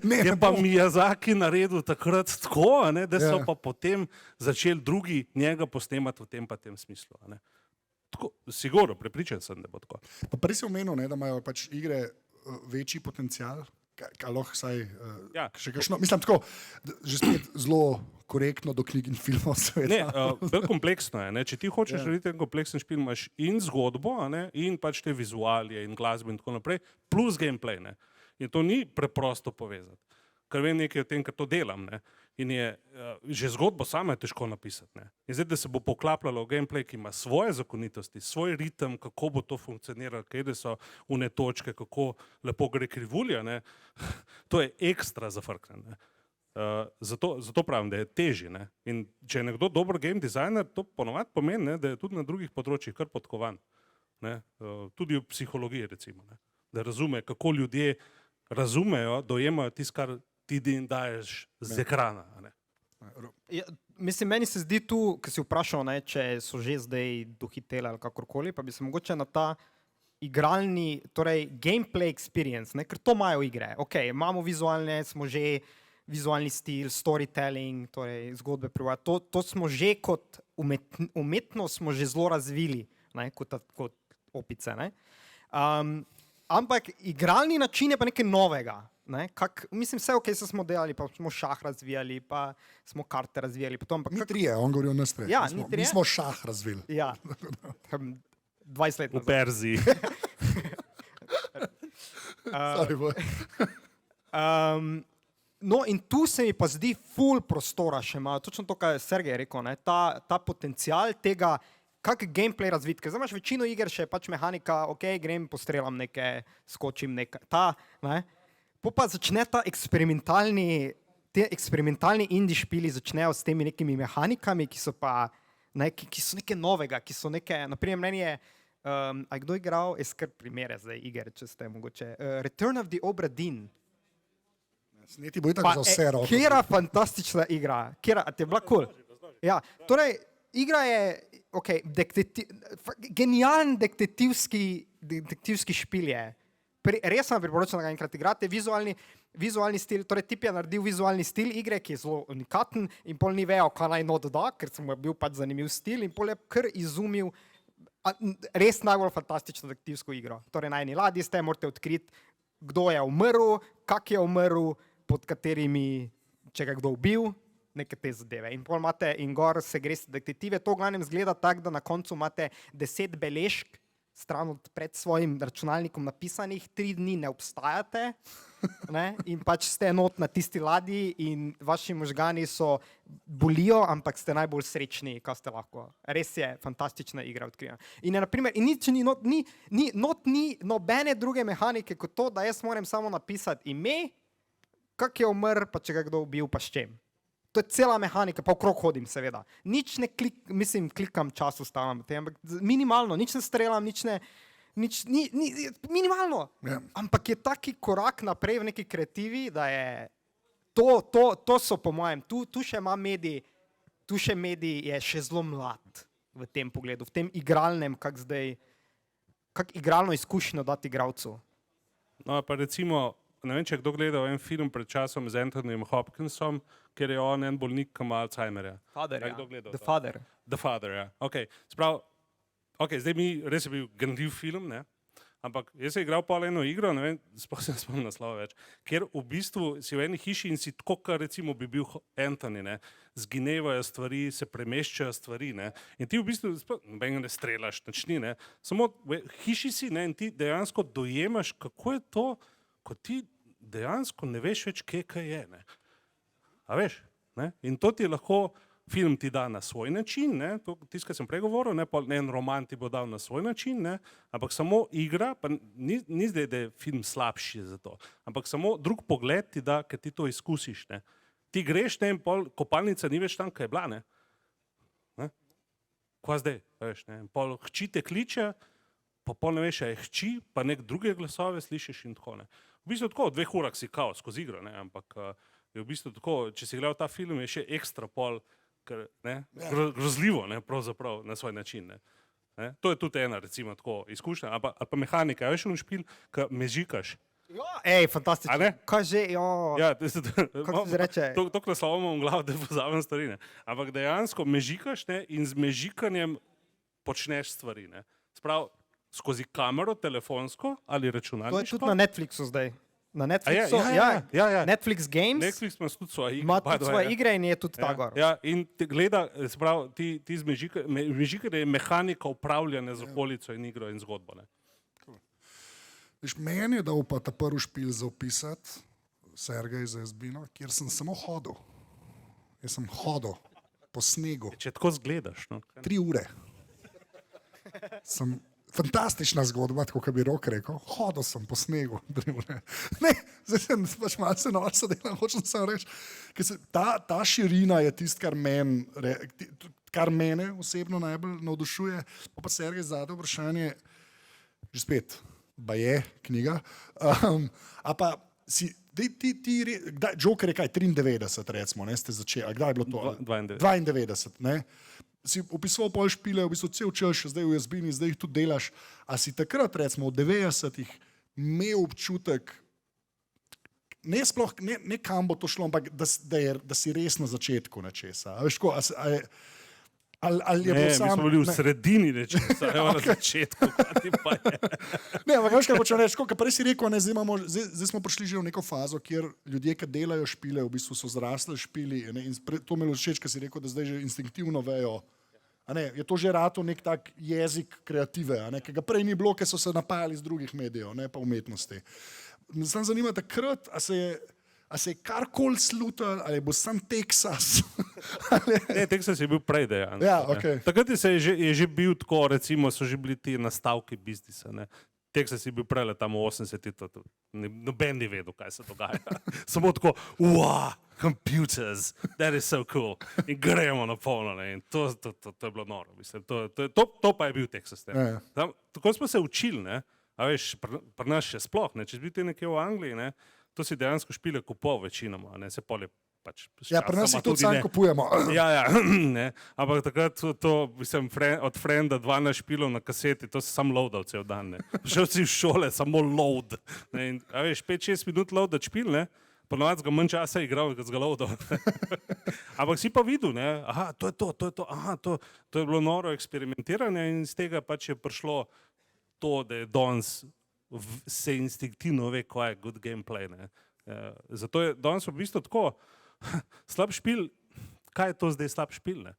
Je pa Miyazaki naredil takrat tako, ne, da so pa potem začeli drugi njega posnemati v tem pa tem smislu, a ne. Tako, sigurno, prepričan sem, da bo tako. Pa prej si omenil, ne, da imajo pač igre večji potencial, kaj lahko vsaj še kakšno, mislim tako, že spet zelo korektno do knjig in filmov, seveda. Ne, bolj kompleksno je, ne, če ti hočeš narediti en kompleksen špil, imaš in zgodbo, a ne, in pač te vizualije in glasbe in tako naprej, plus gameplay, ne. In to ni preprosto povezati. Ker vem nekaj o tem, ker to delam, ne. In je, že zgodbo sama je težko napisati, ne. In zdaj, da se bo poklapljalo gameplay, ki ima svoje zakonitosti, svoj ritem, kako bo to funkcioniralo, kje so une točke, kako lepo gre krivulja, ne, to je ekstra zafrknjen, ne. Zato pravim, da je težje. Ne? In če je nekdo dober game designer, to ponovadi pomeni, ne, da je tudi na drugih področjih kar podkovan. Ne? Tudi v psihologiji, recimo. Ne? Da razume, kako ljudje razumejo, dojemajo tisto, kar ti jim daješ z ekrana. Ne? Ja, mislim, meni se zdi tu, ki si vprašal, ne, če so že zdaj dohiteli ali kakorkoli, pa bi se mogoče na ta igralni, torej gameplay experience, ne, ker to imajo igre. Ok, imamo vizualne, smo že vizualni stil, storytelling, torej zgodbe privati. To smo že kot umetnost smo že zelo razvili, ne, kot opice. Ne. Ampak igralni način je pa nekaj novega. Ne. Mislim, vse ok, se smo delali, pa smo šah razvijali, pa smo karte razvijali. Potom, Mi trije, on govori o nas trije. Ja, mi smo šah razvili. Ja, 20 let V Perziji. No, in tu se mi pa zdi ful prostora še malo, točno to, kar je Sergej rekel, ne, ta potencial tega, kak gameplay razvit, ker imaš večino iger še pač mehanika, ok, grem, postrelam nekaj, skočim nekaj, ne, pa začne ta te eksperimentalni indie špili začnejo s temi nekimi mehanikami, ki so pa, ne, ki so nekaj novega, ki so nekaj, naprimer meni je, a kdo igral, skrb primere zdaj iger, če ste mogoče, Return of the Obra Dinn. Sneti bo itak za vse roko. Kjera fantastična igra, a ti je bila cool? Ja, torej, igra je, ok, genialen detektivski špil je. Res sem priporočal, da ga enkrat igrate, vizualni stil, torej tip je naredil vizualni stil igre, ki je zelo unikaten in pol ni vejo, kaj naj doda, ker sem bil pač zanimiv stil in pol je kar izumil res najbolj fantastično detektivsko igro. Torej, na eni ladji ste, morate odkriti, kdo je umrl, kak je umrl, pod katerimi, če ga kdo ubil, neke te zadeve. In pol imate, in gor se greste detektive, to v glavnem zgleda tako, da na koncu imate 10 beležk, stran od pred svojim računalnikom napisanih, 3 dni ne obstajate, ne? In pač ste not na tisti ladji in vaši možgani bolijo, ampak ste najbolj srečni, kaj ste lahko. Res je fantastična igra odkrivena. In je naprimer, in nič ni nobene druge mehanike kot to, da jaz moram samo napisati ime, kak je umrl, pa če ga kdo ubil, pa s čem. To je cela mehanika, pa okrog hodim seveda. Nič ne klikam, čas ustavljam, ampak minimalno, nič ne strelam, minimalno. Ja. Ampak je taki korak naprej v neki kreativi, da je to so po mojem, tu še ima medij, tu še medij je še zelo mlad v tem pogledu, v tem igralnem, kak igralno izkušnjo dati igralcu. No, pa recimo, ne vem, če je kdo gledal en film pred časom z Anthonyjem Hopkinsom, ker je on en bolnik, ki ima Alzheimerja. Father, ja. Gledal, The Father. The Father, ja. Ok, zdaj res je bil ganljiv film, ne? Ampak jaz sem igral pol eno igro, ne vem, sploh se ne spomnim naslova več, kjer v bistvu si v eni hiši in si tako, kar recimo bi bil Anthony, ne? Zginevajo stvari, se premeščajo stvari, ne? In ti v bistvu nobenega ne strelaš, nič ni, ne? Samo v hiši si, ne? In ti dejansko dojemaš, kako je to, ko ti dejansko ne veš več, kaj je, ne? A veš, ne? In to ti lahko film ti da na svoj način, ne? Tisto, kar sem prej govoril, ne? En roman ti bo dal na svoj način, ne? Ampak samo igra, pa ni zdaj, da je film slabši za to, ampak samo drug pogled ti da, ker ti to izkusiš, ne? Ti greš, ne, in pol kopalnica ni več tam, kaj je bila, ne? Kva zdaj, veš, ne? In pol hči te kliče, pa pol ne veš, a je hči, pa nek druge glasove slišiš in tako, ne? V bistvu tako, v 2 urah si kao skozi igro, ne? Ampak je v bistvu tako, če si gledal ta film, je še ekstra pol, ker, ne, grozljivo, ne, pravzaprav na svoj način, ne. To je tudi ena, recimo, tako izkušnja, ali pa mehanika, veš, un špil, ki mežikaš. Ja, fantastično. Kaj že, Ja, kako se reče? Tok naslovom imam v glavu, da pozabim stvari, ne. Ampak dejansko mežikaš, ne, in z mežikanjem počneš stvari, ne. Sprav, skozi kamero, telefonsko ali računalniško. To je tudi na Netflixu zdaj. Na Netflixu, ja. Netflix Games. Netflix ima tudi svoje igre. Ima tudi svoje igre in je tudi ta gor. Ja, in te gleda, se pravi, ti z mežikanje je mehanika upravljanja z okolico in igro in zgodbo, ne. Veš, meni je dal pa ta prvi špil zapisati, Sergej za Jazbino, kjer sem samo hodil. Jaz sem hodil po snegu. Če tako zgledaš, no. 3 ure. Sem fantastična zgodba, tako kot bi Rok rekel. Hodil sem po snegu. Ne, zdaj sem pač malce norca delam, hočem samo reči. Ta širina je tisto, kar mene osebno najbolj navdušuje. Pa Sergej zadnje vprašanje, že spet, baje knjiga. A pa si, Joker je kaj, 93 recimo, ne, ste začeli, a kdaj je bilo to? 92, ne. Si opisoval pol špile, v bistvu cel čas, zdaj v jazbini, zdaj jih tudi delaš. A si takrat, recimo v 90-ih, imel občutek, ne kam bo to šlo, ampak da si res na začetku nečesa. A veš ko, ali je bilo mi smo bili v sredini nečesa, na začetku. Ne, ampak veš kaj hočem reči, ko prej si rekel, zdaj smo prišli že v neko fazo, kjer ljudje, ki delajo špile, v bistvu so zrasli špili, ne, in to me všeč, ker si rekel, da zdaj že instinktivno vejo. A ne, je to že rato nek tak jezik kreative, a ne, ki ga prej ni bilo, ker so se napajali z drugih medijev, ne pa umetnosti. Me samo zanima takrat, a se je karkoli slutal, ali bo sam Teksas? Ne, Teksas je bil prej dejansko. Ja, okay. Takrat je že bil tako, recimo, so že bili ti nastavki biznisa. Teksas je bil prej tam v 80-ih, noben ni vedel, kaj se dogaja. Samo tako, wow, computers, that is so cool. In gremo na polno. In to je bilo noro. Mislim, to pa je bil Teksas. Tako smo se učili, ne? A veš, pri nas še sploh, ne? Če si bil ti nekje v Angliji, ne? To si dejansko špile kupoval večinoma, ne, se polje pač. Ja, pri nas jih tudi sami kupujemo. Ja, ne, ampak takrat mislim, od frenda 12 špilov na kaseti, to si sam loadal cel dan, ne. Šel si v šole, samo load, ne, in, a veš, 5-6 minut loadat špil, ne, ponovadi ga manj časa igral, kot ga loadal. Ampak si pa videl, ne, aha, to je to, aha, to je bilo noro eksperimentiranje in iz tega pač je prišlo to, da je danes se instinktivno ve, kaj je good gameplay. Ne. Zato je danes v bistvu tako, slab špil, kaj je to zdaj slab špil? Ne?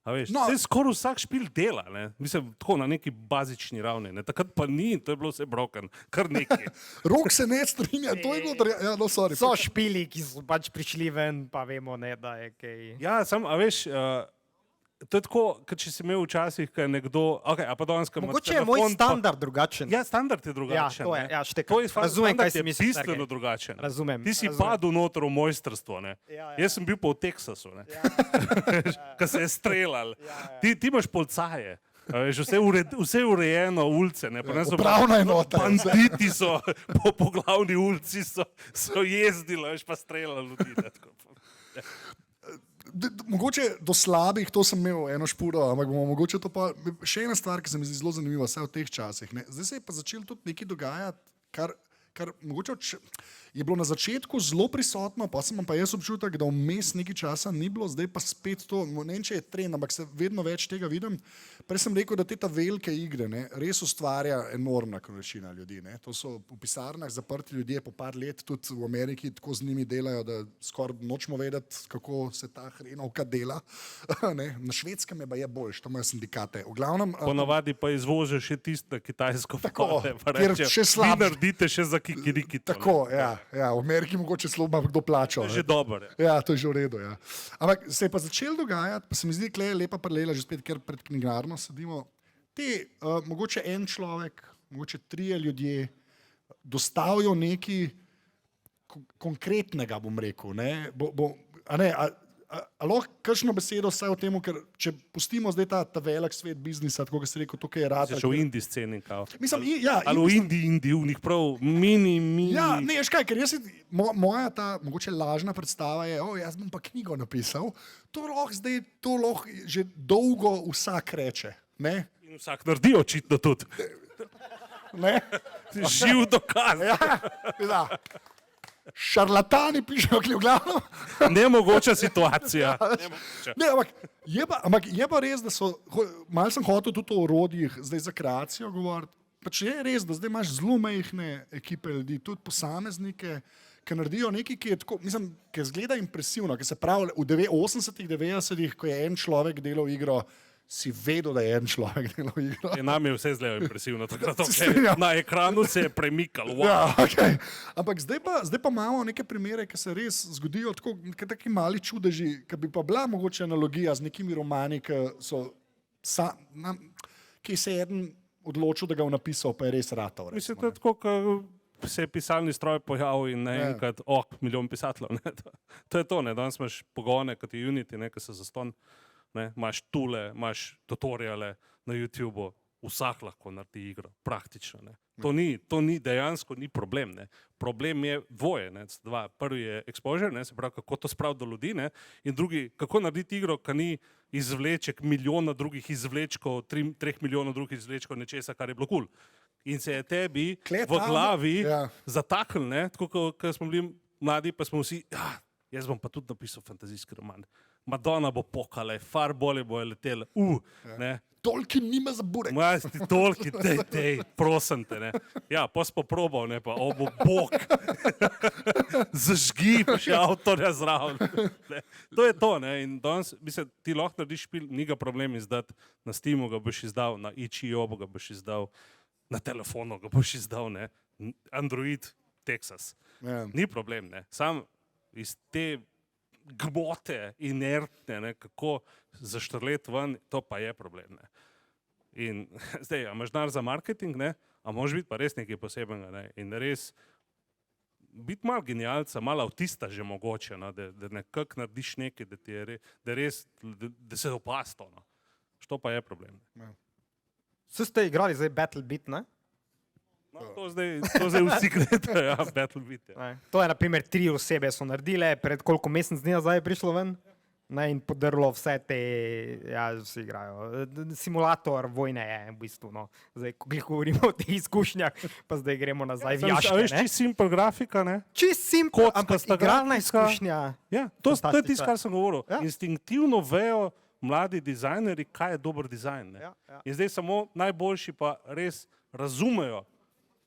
A veš, skoraj vsak špil dela, ne? Mislim, tako na neki bazični ravni. Ne? Takrat pa ni, to je bilo vse broken, kar nekaj. Rok se ne strinja, to je bilo, ja, no, sorry. So špili, ki so pač prišli ven, pa vemo, ne, da je kaj. Ja, a veš, to je tako, kot če si imel včasih, kaj nekdo, okay, a pa danes, kaj mogoče je moj standard drugačen. Ja, standard je drugačen. Ja, to je, ja, štekam. Tvoj Razumem, kaj si je misliš, bistveno drugačen. Razumem. Ti si padel noter v mojstrstvo, ne. Jaz sem bil pa v Teksasu, ne. Ko se je streljal. Ti imaš policaje. Vse urejeno, ulice. Upravna enota. Banditi so po glavni ulici so jezdili, veš, pa streljali ljudi. Mogoče do slabih, to sem imel eno špuro, ampak bomo mogoče to pa... Še ena stvar, ki se mi zdi zelo zanimiva, vse v teh časih. Ne? Zdaj se je pa začelo tudi nekaj dogajati, kar mogoče je bilo na začetku zelo prisotno, pa sem pa jaz občutek, da vmes nekaj časa ni bilo, zdaj pa spet to, ne vem, če je trend, ampak se vedno več tega vidim. Prej sem rekel, da te ta velike igre, ne, res ustvarja enormna količina ljudi. Ne. To so v pisarnah zaprti ljudje po par let, tudi v Ameriki tako z njimi delajo, da skoraj nočemo vedeti, kako se ta hrenovka dela. Ne. Na Švedskem je boljš, to imajo sindikate. V glavnem, ponavadi pa izvozijo še tisto na Kitajsko. Tako, kjer še slabše. Vi naredite še za kikiriki. Tako, ja. Ja, v Ameriki mogoče celo ima kdo plačal. To je že dobro. Ja, to je že v redu. Ja. Ampak se je pa začel dogajati, pa se mi zdi, da je lepa paralela, že spet, ker pred knjigarno sedimo. Mogoče en človek, mogoče 3 ljudje dostavijo nekaj konkretnega, bom rekel. Ne? A lahko kakšno besedo vsaj o tem, ker če pustimo zdaj ta velik svet biznisa, tako kot si rekel, tukaj je rad. Še v Indiji sceni, kao. Mislim, ja, ali v Indiji, v njih prav mini. Ja, ne, veš kaj, ker moja ta mogoče lažna predstava je, jaz bom pa knjigo napisal, to lahko že dolgo vsak reče, ne? In vsak naredi očitno tudi. Ne? Živ dokaz. Ja. Šarlatani pišejo knjiglavno. Nemogoča situacija. Ne, ampak je pa res, da so, malo sem hotel tudi o orodjih zdaj za kreacijo govoriti, pač je res, da zdaj imaš zelo majhne ekipe ljudi, tudi posameznike, ki naredijo nekaj, ki je tako, mislim, ki zgleda impresivno, ki se pravi v 80-ih, 90-ih, ko je en človek delal igro, si vedel, da je en človek delal igro. Nam je vse zelo impresivno, takrat na ekranu se je premikalo. Wow. Ja, okay. Ampak zdaj pa imamo neke primere, ki se res zgodijo tako, taki mali čudeži, ki bi pa bila mogoče analogija z nekimi romani, ki so ki se eden odločil, da ga je napisal, pa je res ratal. Mislim, da je tako, ko se je pisalni stroj pojavil in naenkrat, milijon pisateljev. To je to, ne. Danes imaš pogone, kot je Unity, ne, ki so zastonj, ne. Imaš tule, imaš tutoriale na YouTubeu, vsak lahko naredi igro, praktično. Ne. To ni dejansko ni problem. Ne. Problem je dvoje. Ne. Dva. Prvi je exposure, ne, se pravi, kako to spraviti do ljudi, ne. In drugi, kako narediti igro, ki ni izvleček milijona drugih izvlečkov, 3 milijonov drugih izvlečkov nečesa, kar je bilo kul. In se je tebi v glavi zataknil, ne, tako kot smo bili mladi, pa smo vsi, jaz bom pa tudi napisal fantazijski roman. Madonna bo pokala, far bolje bo letela, ne. Tolkien nima za burek. Majsti, Tolkien, dej, prosim te, ne. Ja, pa si probal, ne, pa, bo bog. Zažgi, pa še avtorja zraven. To je to, ne, in danes, mislim, ti lahko narediš špil, ni ga problem izdati, na Steamu ga boš izdal, na itch.io ga boš izdal, na telefonu ga boš izdal, ne, Android, Texas. Ni problem, ne, sam iz te gmote, inertne, ne, kako zaštrleti ven, to pa je problem. Ne. In zdaj, a imaš denar za marketing, ne, a moraš biti pa res nekaj posebenega. Ne. In res biti malo genialca, malo avtista že mogoče, no, da nekako narediš nekaj, da se opaz to. No. Što pa je problem. Ne. Vsi ste igrali zdaj BattleBit, ne? No, to zdaj vsi gledajo, ja, BattleBit. Ja. To je, na primer, 3 osebe so naredile, pred koliko mesec dni nazaj je prišlo ven, ne, in podrlo vse te, ja, vsi igrajo. Simulator vojne je, v bistvu, no. Zdaj, ko govorimo o teh izkušnjah, pa zdaj gremo nazaj v jaške, ne. Veš, čist simple grafika, ne? Čist simple, ampak igralna izkušnja. Ja, to je tisto, kar sem govoril. Ja. Instinktivno vejo mladi dizajneri, kaj je dober dizajn. Ne? Ja. In zdaj samo najboljši pa res razumejo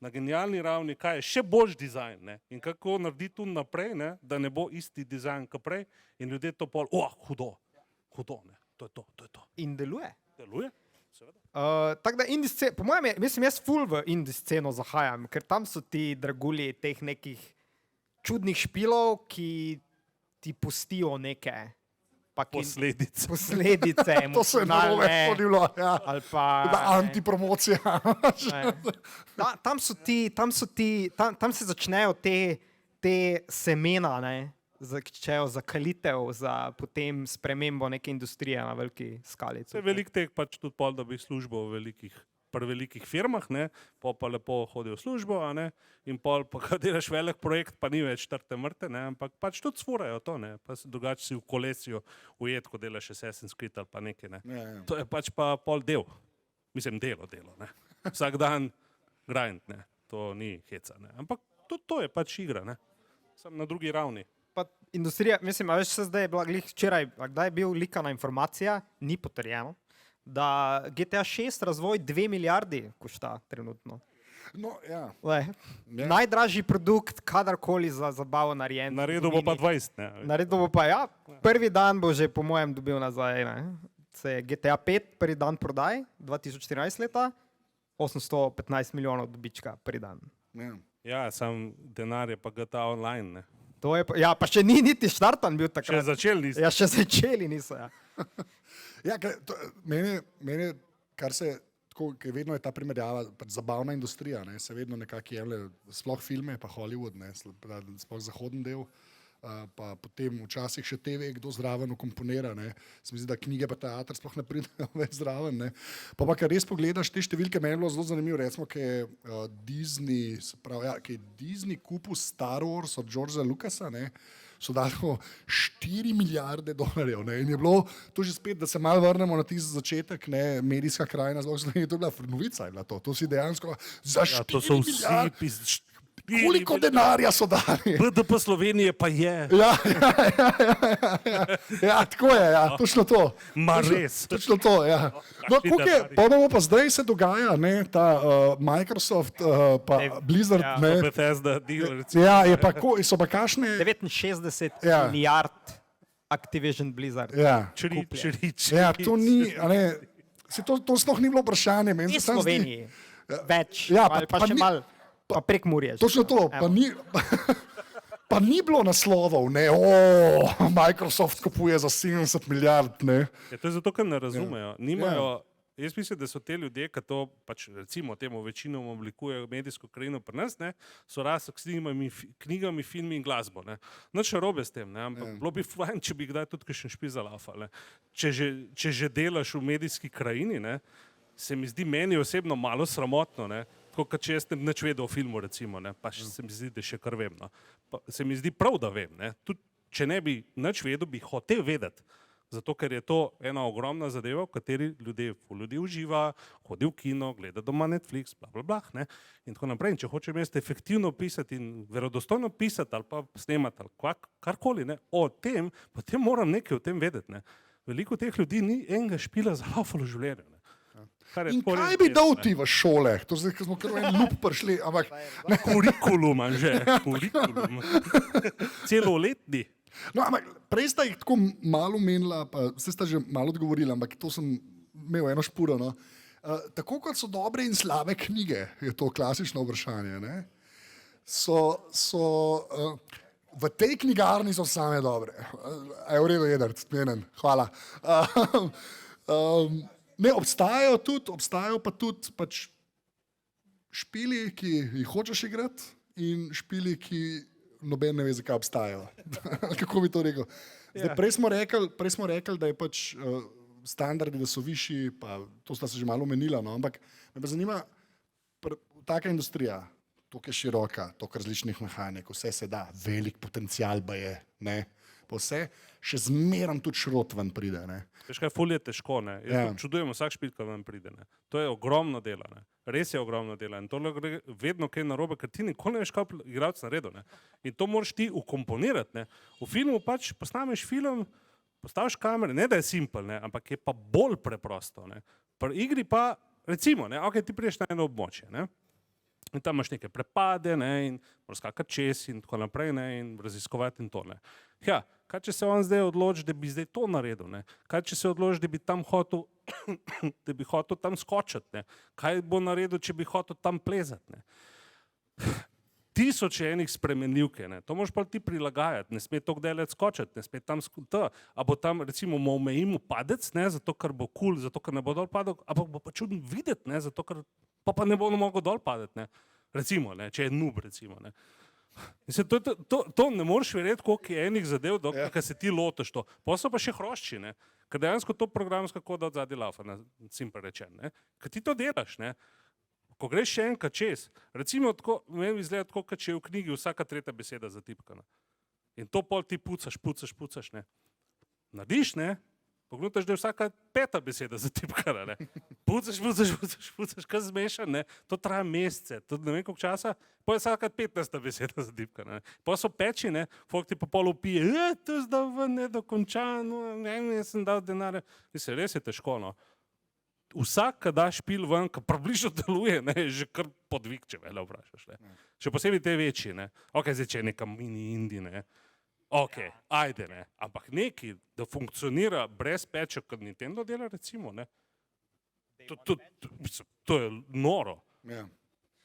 na genialni ravni, kaj je še boljši dizajn, ne? In kako narediti tu naprej, ne? Da ne bo isti dizajn kot prej in ljudje to pol, hudo, ne? To je to. In deluje. Deluje, seveda. Tako da indie scena, po mojem, mislim, jaz ful v indie sceno zahajam, ker tam so ti dragulji teh nekih čudnih špilov, ki ti pustijo neke posledice. To se je narobe spodilo, ja. Ali pa antipromocija. Tam se začnejo te semena, ne, za kalitev, za potem spremembo neke industrije na veliki skali. Se je velik teh pač tudi pol, da bi službo pri velikih firmah, ne, pa lepo hodijo v službo, a ne, in pol, pa kad delaš velik projekt, pa ni več trte mrte, ne, ampak pač tudi sfurajo to, ne, pa se drugače si v kolesju ujet, ko delaš Assassin's Creed ali pa nekaj, ne. Ja. To je pač pa pol del. Mislim, delo, ne. Vsak dan grind, ne, to ni heca, ne, ampak tudi to je pač igra, ne, sem na drugi ravni. Pa industrija, mislim, a veš, se zdaj je bila glih včeraj, kdaj je bil likana informacija, ni potrjeno, da GTA 6 razvoj 2 milijardi košta trenutno. No, ja. Najdražji produkt kadarkoli za zabavo narejen. Naredil bo pa 20, ne. Naredil bo pa, ja, prvi dan bo že po mojem dobil nazaj, ne. Se je GTA 5 prvi dan prodaj, 2014 leta, 815 milijonov dobička prvi dan. Ja, sam denar je pa GTA Online, ne. To je pa, ja, pa še ni niti štartan bil takrat. Še začeli niso. Ja, še začeli niso, ja. Ja, mene, kar se, tako, vedno je ta primerjava, pač zabavna industrija, ne, se vedno nekako jemlje, sploh filme, pa Hollywood, ne, sploh zahoden del, pa potem včasih še TV, kdo zraven ukomponira, ne, se mi zdi, da knjige pa teater sploh ne pridejo več zraven, ne. Pa kar res pogledaš te številke, meni je bilo zelo zanimivo, recimo, ki je Disney, se pravi, ja, ki je Disney kupil Star Wars od Georgea Lucasa, ne, so dali 4 milijarde dolarjev, ne, in je bilo to že spet, da se malo vrnemo na tisti začetek, ne, medijska krajina, zelo to je bila novica, je bila to si dejansko za 4 milijarde. Koliko denarja so dali? BDP Slovenije pa je. Ja, tako je, ja, točno to. Ma res. Točno to, ja. No, pa bomo pa zdaj se dogaja, ne, ta Microsoft, pa Blizzard, ne. Bethesda deal. Ja, so pa kakšne? 69 milijard Activision Blizzard. Ja. Črič. Ja, to ni, a ne, to sploh ni bilo vprašanje. V Sloveniji. Več, ja, pa še malo. Pa prek Murje. Točno to, pa ni bilo naslovov, ne, Microsoft kupuje za 70 milijard, ne. Ja, to je zato, ker ne razumejo. Nimajo jaz mislim, da so te ljudje, ki to pač recimo temu večinoma oblikujejo medijsko krajino pri nas, ne, so rasli s knjigami, filmi in glasbo. Ne. Nič narobe s tem, ne, ampak bilo bi fajn, če bi kdaj tudi kakšen špiz zalafal. Če že delaš v medijski krajini, ne, se mi zdi meni osebno malo sramotno, ne, tako kot če jaz ne nič vedel o filmu, recimo, ne, pa se mi zdi, da še kar vem. No. Se mi zdi prav, da vem. Ne. Tudi če ne bi nič vedel, bi hotel vedeti. Zato, ker je to ena ogromna zadeva, v kateri ljudi uživa, hodi v kino, gleda doma Netflix, bla, bla, bla, ne, in tako naprej. In če hočem jaz efektivno pisati in verodostojno pisati ali pa snemati ali karkoli, ne, o tem, potem moram nekaj o tem vedeti, ne. Veliko teh ljudi ni enega špila za laufalo v življenju, ne. In kaj bi dal ti v šole? To zdaj, ko smo kar v en lup prišli, ampak... Kurikulum, Anže, kurikulum. Celoletni. No, ampak prej sta jih tako malo menila, pa vse sta že malo odgovorila, ampak to sem imel eno špuro. No. Tako kot so dobre in slabe knjige, je to klasično vprašanje, ne? V tej knjigarni so same dobre. A je v redu, Jedrt, menen, hvala. Ne, obstajajo pa tudi pač špili, ki jih hočeš igrati in špili, ki noben ne ve, zakaj obstajajo. Kako bi to rekel? Zdaj, prej smo rekli, da je pač standardi, da so višji, pa to sta se že malo omenila, no, ampak me pa zanima, taka industrija, toliko je široka, toliko različnih mehanik, vse se da, velik potencial pa je, ne, pa vse, še zmeram tudi šrot ven pride, ne. Veš kaj, ful je težko, ne. Jaz čudujem vsak špil, ki ven pride, ne. To je ogromno dela, ne. Res je ogromno dela in to gre vedno kaj narobe, ker ti nikoli ne veš, kaj igralec naredil, ne. In to moraš ti ukomponirati, ne. V filmu pač posnameš film, postaviš kamere, ne da je simpel, ne, ampak je pa bolj preprosto, ne. Pri igri pa, recimo, ne, ok, ti prideš na eno območje, ne. In tam imaš neke prepade, ne, in moraš skakati čez in tako naprej, ne, in raziskovati in to, ne. Ja, kaj če se on zdaj odloči, da bi zdaj to naredil, ne? Kaj če se odloči, da bi tam hotel, da bi hotel tam skočiti, ne? Kaj bo naredil, če bi hotel tam plezati, ne? Tisoče enih spremenljivke, ne? To moraš pa ti prilagajati, ne sme toliko daleč skočiti, ne sme tam a bo tam recimo omejimo padec, ne, zato ker bo cool, zato ker ne bo dol padel, ampak bo pa čudno videti, ne, zato ker pa ne bo mogel dol padeti, ne? Recimo, ne, če je noob, recimo, ne. Mislim, to ne moreš verjeti, koliko je enih zadev, dokaj se ti lotiš to. Potem so pa še hrošči, ne, ker dejansko to programska koda od zadnji laufa, simpel rečen, ne. Ker ti to delaš, ne, ko greš še enkrat čez, recimo tako, meni izgleda tako, kot če je v knjigi vsaka tretja beseda zatipkana. In to pol ti pucaš, ne. Narediš, ne, pogledaš, da je vsaka peta beseda zatipkana, ne. Pucaš, kaj zmešan, ne. To traja mesece, to ne vem koliko časa, pa je vsaka 15. beseda zatipkana, ne. Pa so peči, ne, folk ti pa pol upije, to je zdaj ven nedokončano, ne, jaz sem dal denar. Mislim, res je težko, no. Vsak, ki da špil ven, ki približno deluje, ne, je že kar podvig, če vele vprašaš, ne. Še posebej te večji, ne. Ok, zdaj, če je neka mini Indija, ne. Ok, ajde, ne, ampak neki, da funkcionira brez peča, kot Nintendo dela, recimo, ne, to je noro,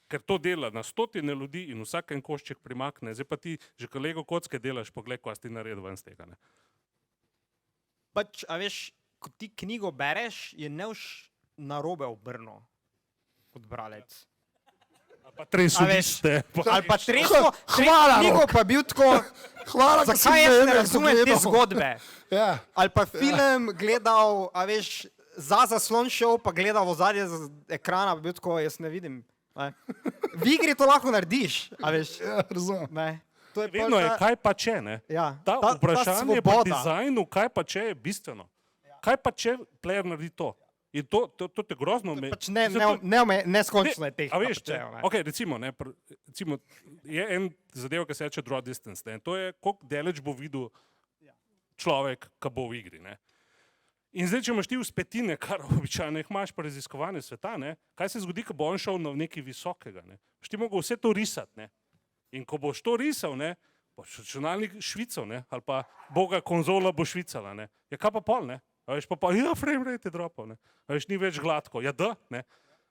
ker to dela na stotine ljudi in vsak en košček primakne, zdaj pa ti že kolego kocke delaš, pogled, kaj si ti naredil ven z tega, ne. Pač, a veš, ko ti knjigo bereš, je Nevš narobe obrnil kot bralec. Pa tresuliste. Ali pa tresko, knjigo pa bil tako, zakaj jaz ne razumem te zgodbe? Ali pa film gledal, a veš, za zaslon šel, pa gledal v ozadje z ekrana, pa bil tako, jaz ne vidim. V igri to lahko narediš, a veš. Ja, razumem. Vedno je, kaj pa če, ne. Ta vprašanje po dizajnu, kaj pa če je bistveno. Kaj pa če player naredi to? In to te grozno... Pač neskončno je teh. A veš, ok, recimo, je en zadev, ki se reče draw distance, ne, to je, koliko daleč bo videl človek, ki bo v igri, ne. In zdaj, če imaš ti vzpetine, kar običajno jih imaš pa raziskovanje sveta, ne, kaj se zgodi, ko bo on šel na nekaj visokega, ne. Boš ti mogel vse to risati, ne. In ko boš to risal, ne, boš računalnik švical, ne, ali pa boga konzola bo švicala, ne. Ja, kaj pa pol, ne? A veš, pa ja, frame rate je dropal, ne. A veš, ni več gladko. Ja, da, ne.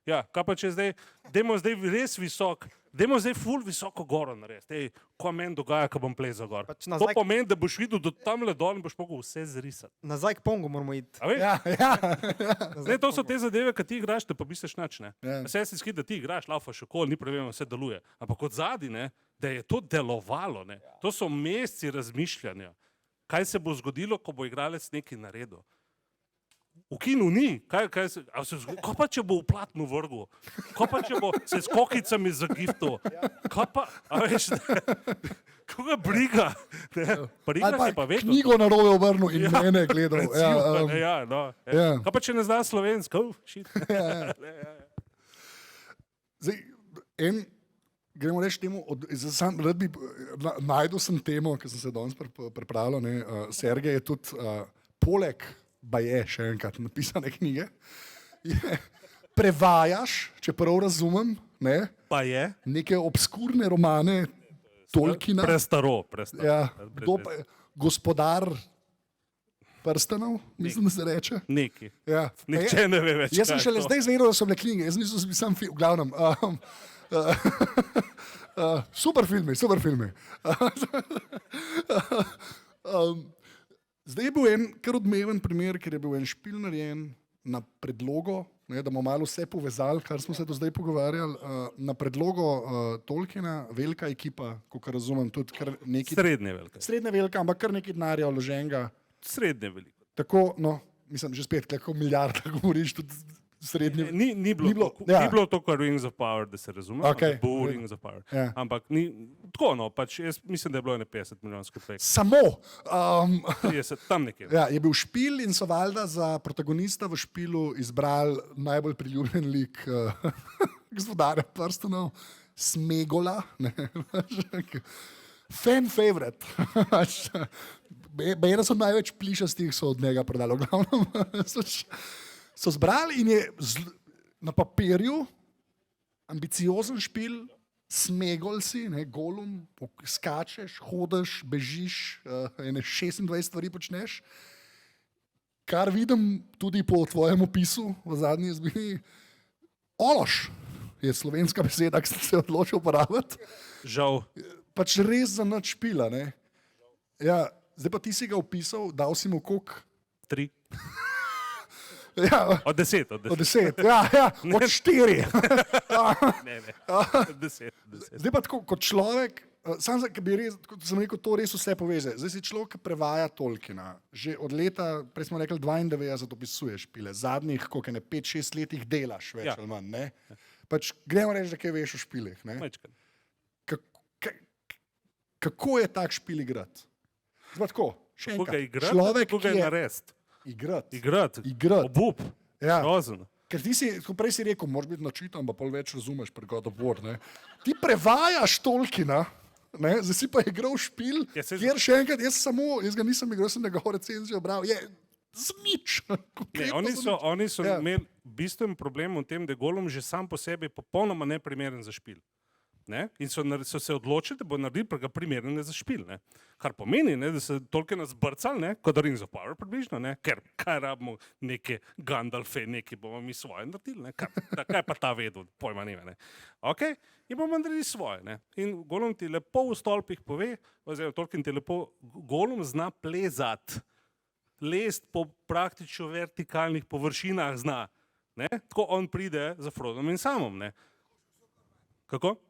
Ja, kaj pa če zdaj, dajmo zdaj res visok, dajmo zdaj ful visoko goro narediti. Ko meni dogaja, ko bom plezal gor. Pač To nazaj- pomeni, da boš videl do tamle dol in boš mogel vse zrisati. Nazaj k Pongu moramo iti. A veš? Ja. Ne, to so te zadeve, ki ti igraš, te pa misliš nič, ne. Ja. Vse si skid, da ti igraš, laufaš okoli, ni problema, vse deluje. Ampak od zadaj, ne, da je to delovalo, ne. To so meseci razmišljanja. Kaj se bo zgodilo, ko bo igralec nekaj naredil? V kinu ni. Kaj pa, če bo v platnu vrgel? Kaj pa, če bo se s kokicami zagiftal? Kaj pa, a veš, koga briga? Briga se pa vedno. Knjigo na robe obrnil in mene gledal. Ja. Kaj pa, če ne zna slovensko? Shit. Zdaj, gremo reči temu, rad bi najdel sem temo, ki sem se danes pripravljal, Sergej je tudi poleg baje še enkrat napisane knjige, prevajaš, če prav razumem, Pa je? neke obskurne romane Tolkiena. Prestaro. Ja, Gospodar prstanov, mislim, da se reče. Neki. Ja. Nihče ne ve več. Jaz sem kaj je šele to. zdaj izvedel, da so bile knjige, jaz nisem sam film, v glavnem. Super filmi. Zdaj je bil en kar odmeven primer, ker je bil en špil narejen na predlogo, da bomo malo vse povezali, kar smo se do zdaj pogovarjali, na predlogo Tolkiena, velika ekipa, kot razumem, tudi kar nekaj. Srednje velika, ampak kar nekaj denarja vloženega. Srednje veliko. Tako, no, mislim, že spet, kako milijarda govoriš, tudi srednje. Ni bilo to, kot Rings of Power, da se razume. Okay. Bo Rings of Power. Ja. Ampak ni tako, no, pač jaz mislim, da je bilo 50 milijonski projekt. Samo. 30, tam nekje. Ja, je bil špil in so valjda za protagonista v špilu izbrali najbolj priljubljen lik Gospodarja prstanov, Smegola. Fan favorite. Bejra so največ plišastih, so od njega prodali. V glavnem so zbrali in je na papirju ambiciozen špil, Smegol si, Golum, skačeš, hodiš, bežiš, 26 stvari počneš. Kar vidim tudi po tvojem opisu v zadnji izbiri, ološ je slovenska beseda, ki sem se odločil uporabiti. Žal. Pač res za nič špila. Ja, zdaj pa ti si ga opisal, dal si mu koliko? 3. Ja, Od 10. od 10. Ja, od 4. Ne. 10. Zdaj pa tako, kot človek, sam ki bi res, kot sem rekel, to res vse poveže. Zdaj si človek, ki prevaja Tolkiena. Že od leta, prej smo rekli 92, opisuješ špile. Zadnjih, koliko ne, 5-6 letih delaš več ali manj. Ne? Pač gremo reči, da kaj veš o špilih. Kako je tak špil igrati? Zdaj tako, še enkrat. Človek, ki je narediti. Igrati. Obup. Ja. Grozen. Ker ti si, kot prej si rekel, moraš biti načitan, pa pol več razumeš pri God of War. Ti prevajaš Tolkiena, zdaj si pa igral špil, kjer še enkrat, jaz ga nisem igral, sem njegov recenzijo bral, je zmič. Oni so imeli bistven problem v tem, da je Golum že sam po sebi popolnoma neprimeren za špil. In so se odločili, da bo naredili primerne za špil. Kar pomeni, da se Tolkiena zbrcali, kot Rings of Power približno, ker kaj rabimo neke Gandalfe, neki bomo mi svoje naredili. Kaj pa ta vedel, pojma nima. Okay? In bomo naredili svoje. In Golum ti lepo v stolpih pove, oziroma Tolkien ti lepo, Golum zna plezati, lest po praktično vertikalnih površinah zna. Tako on pride za Frodom in Samom. Kako?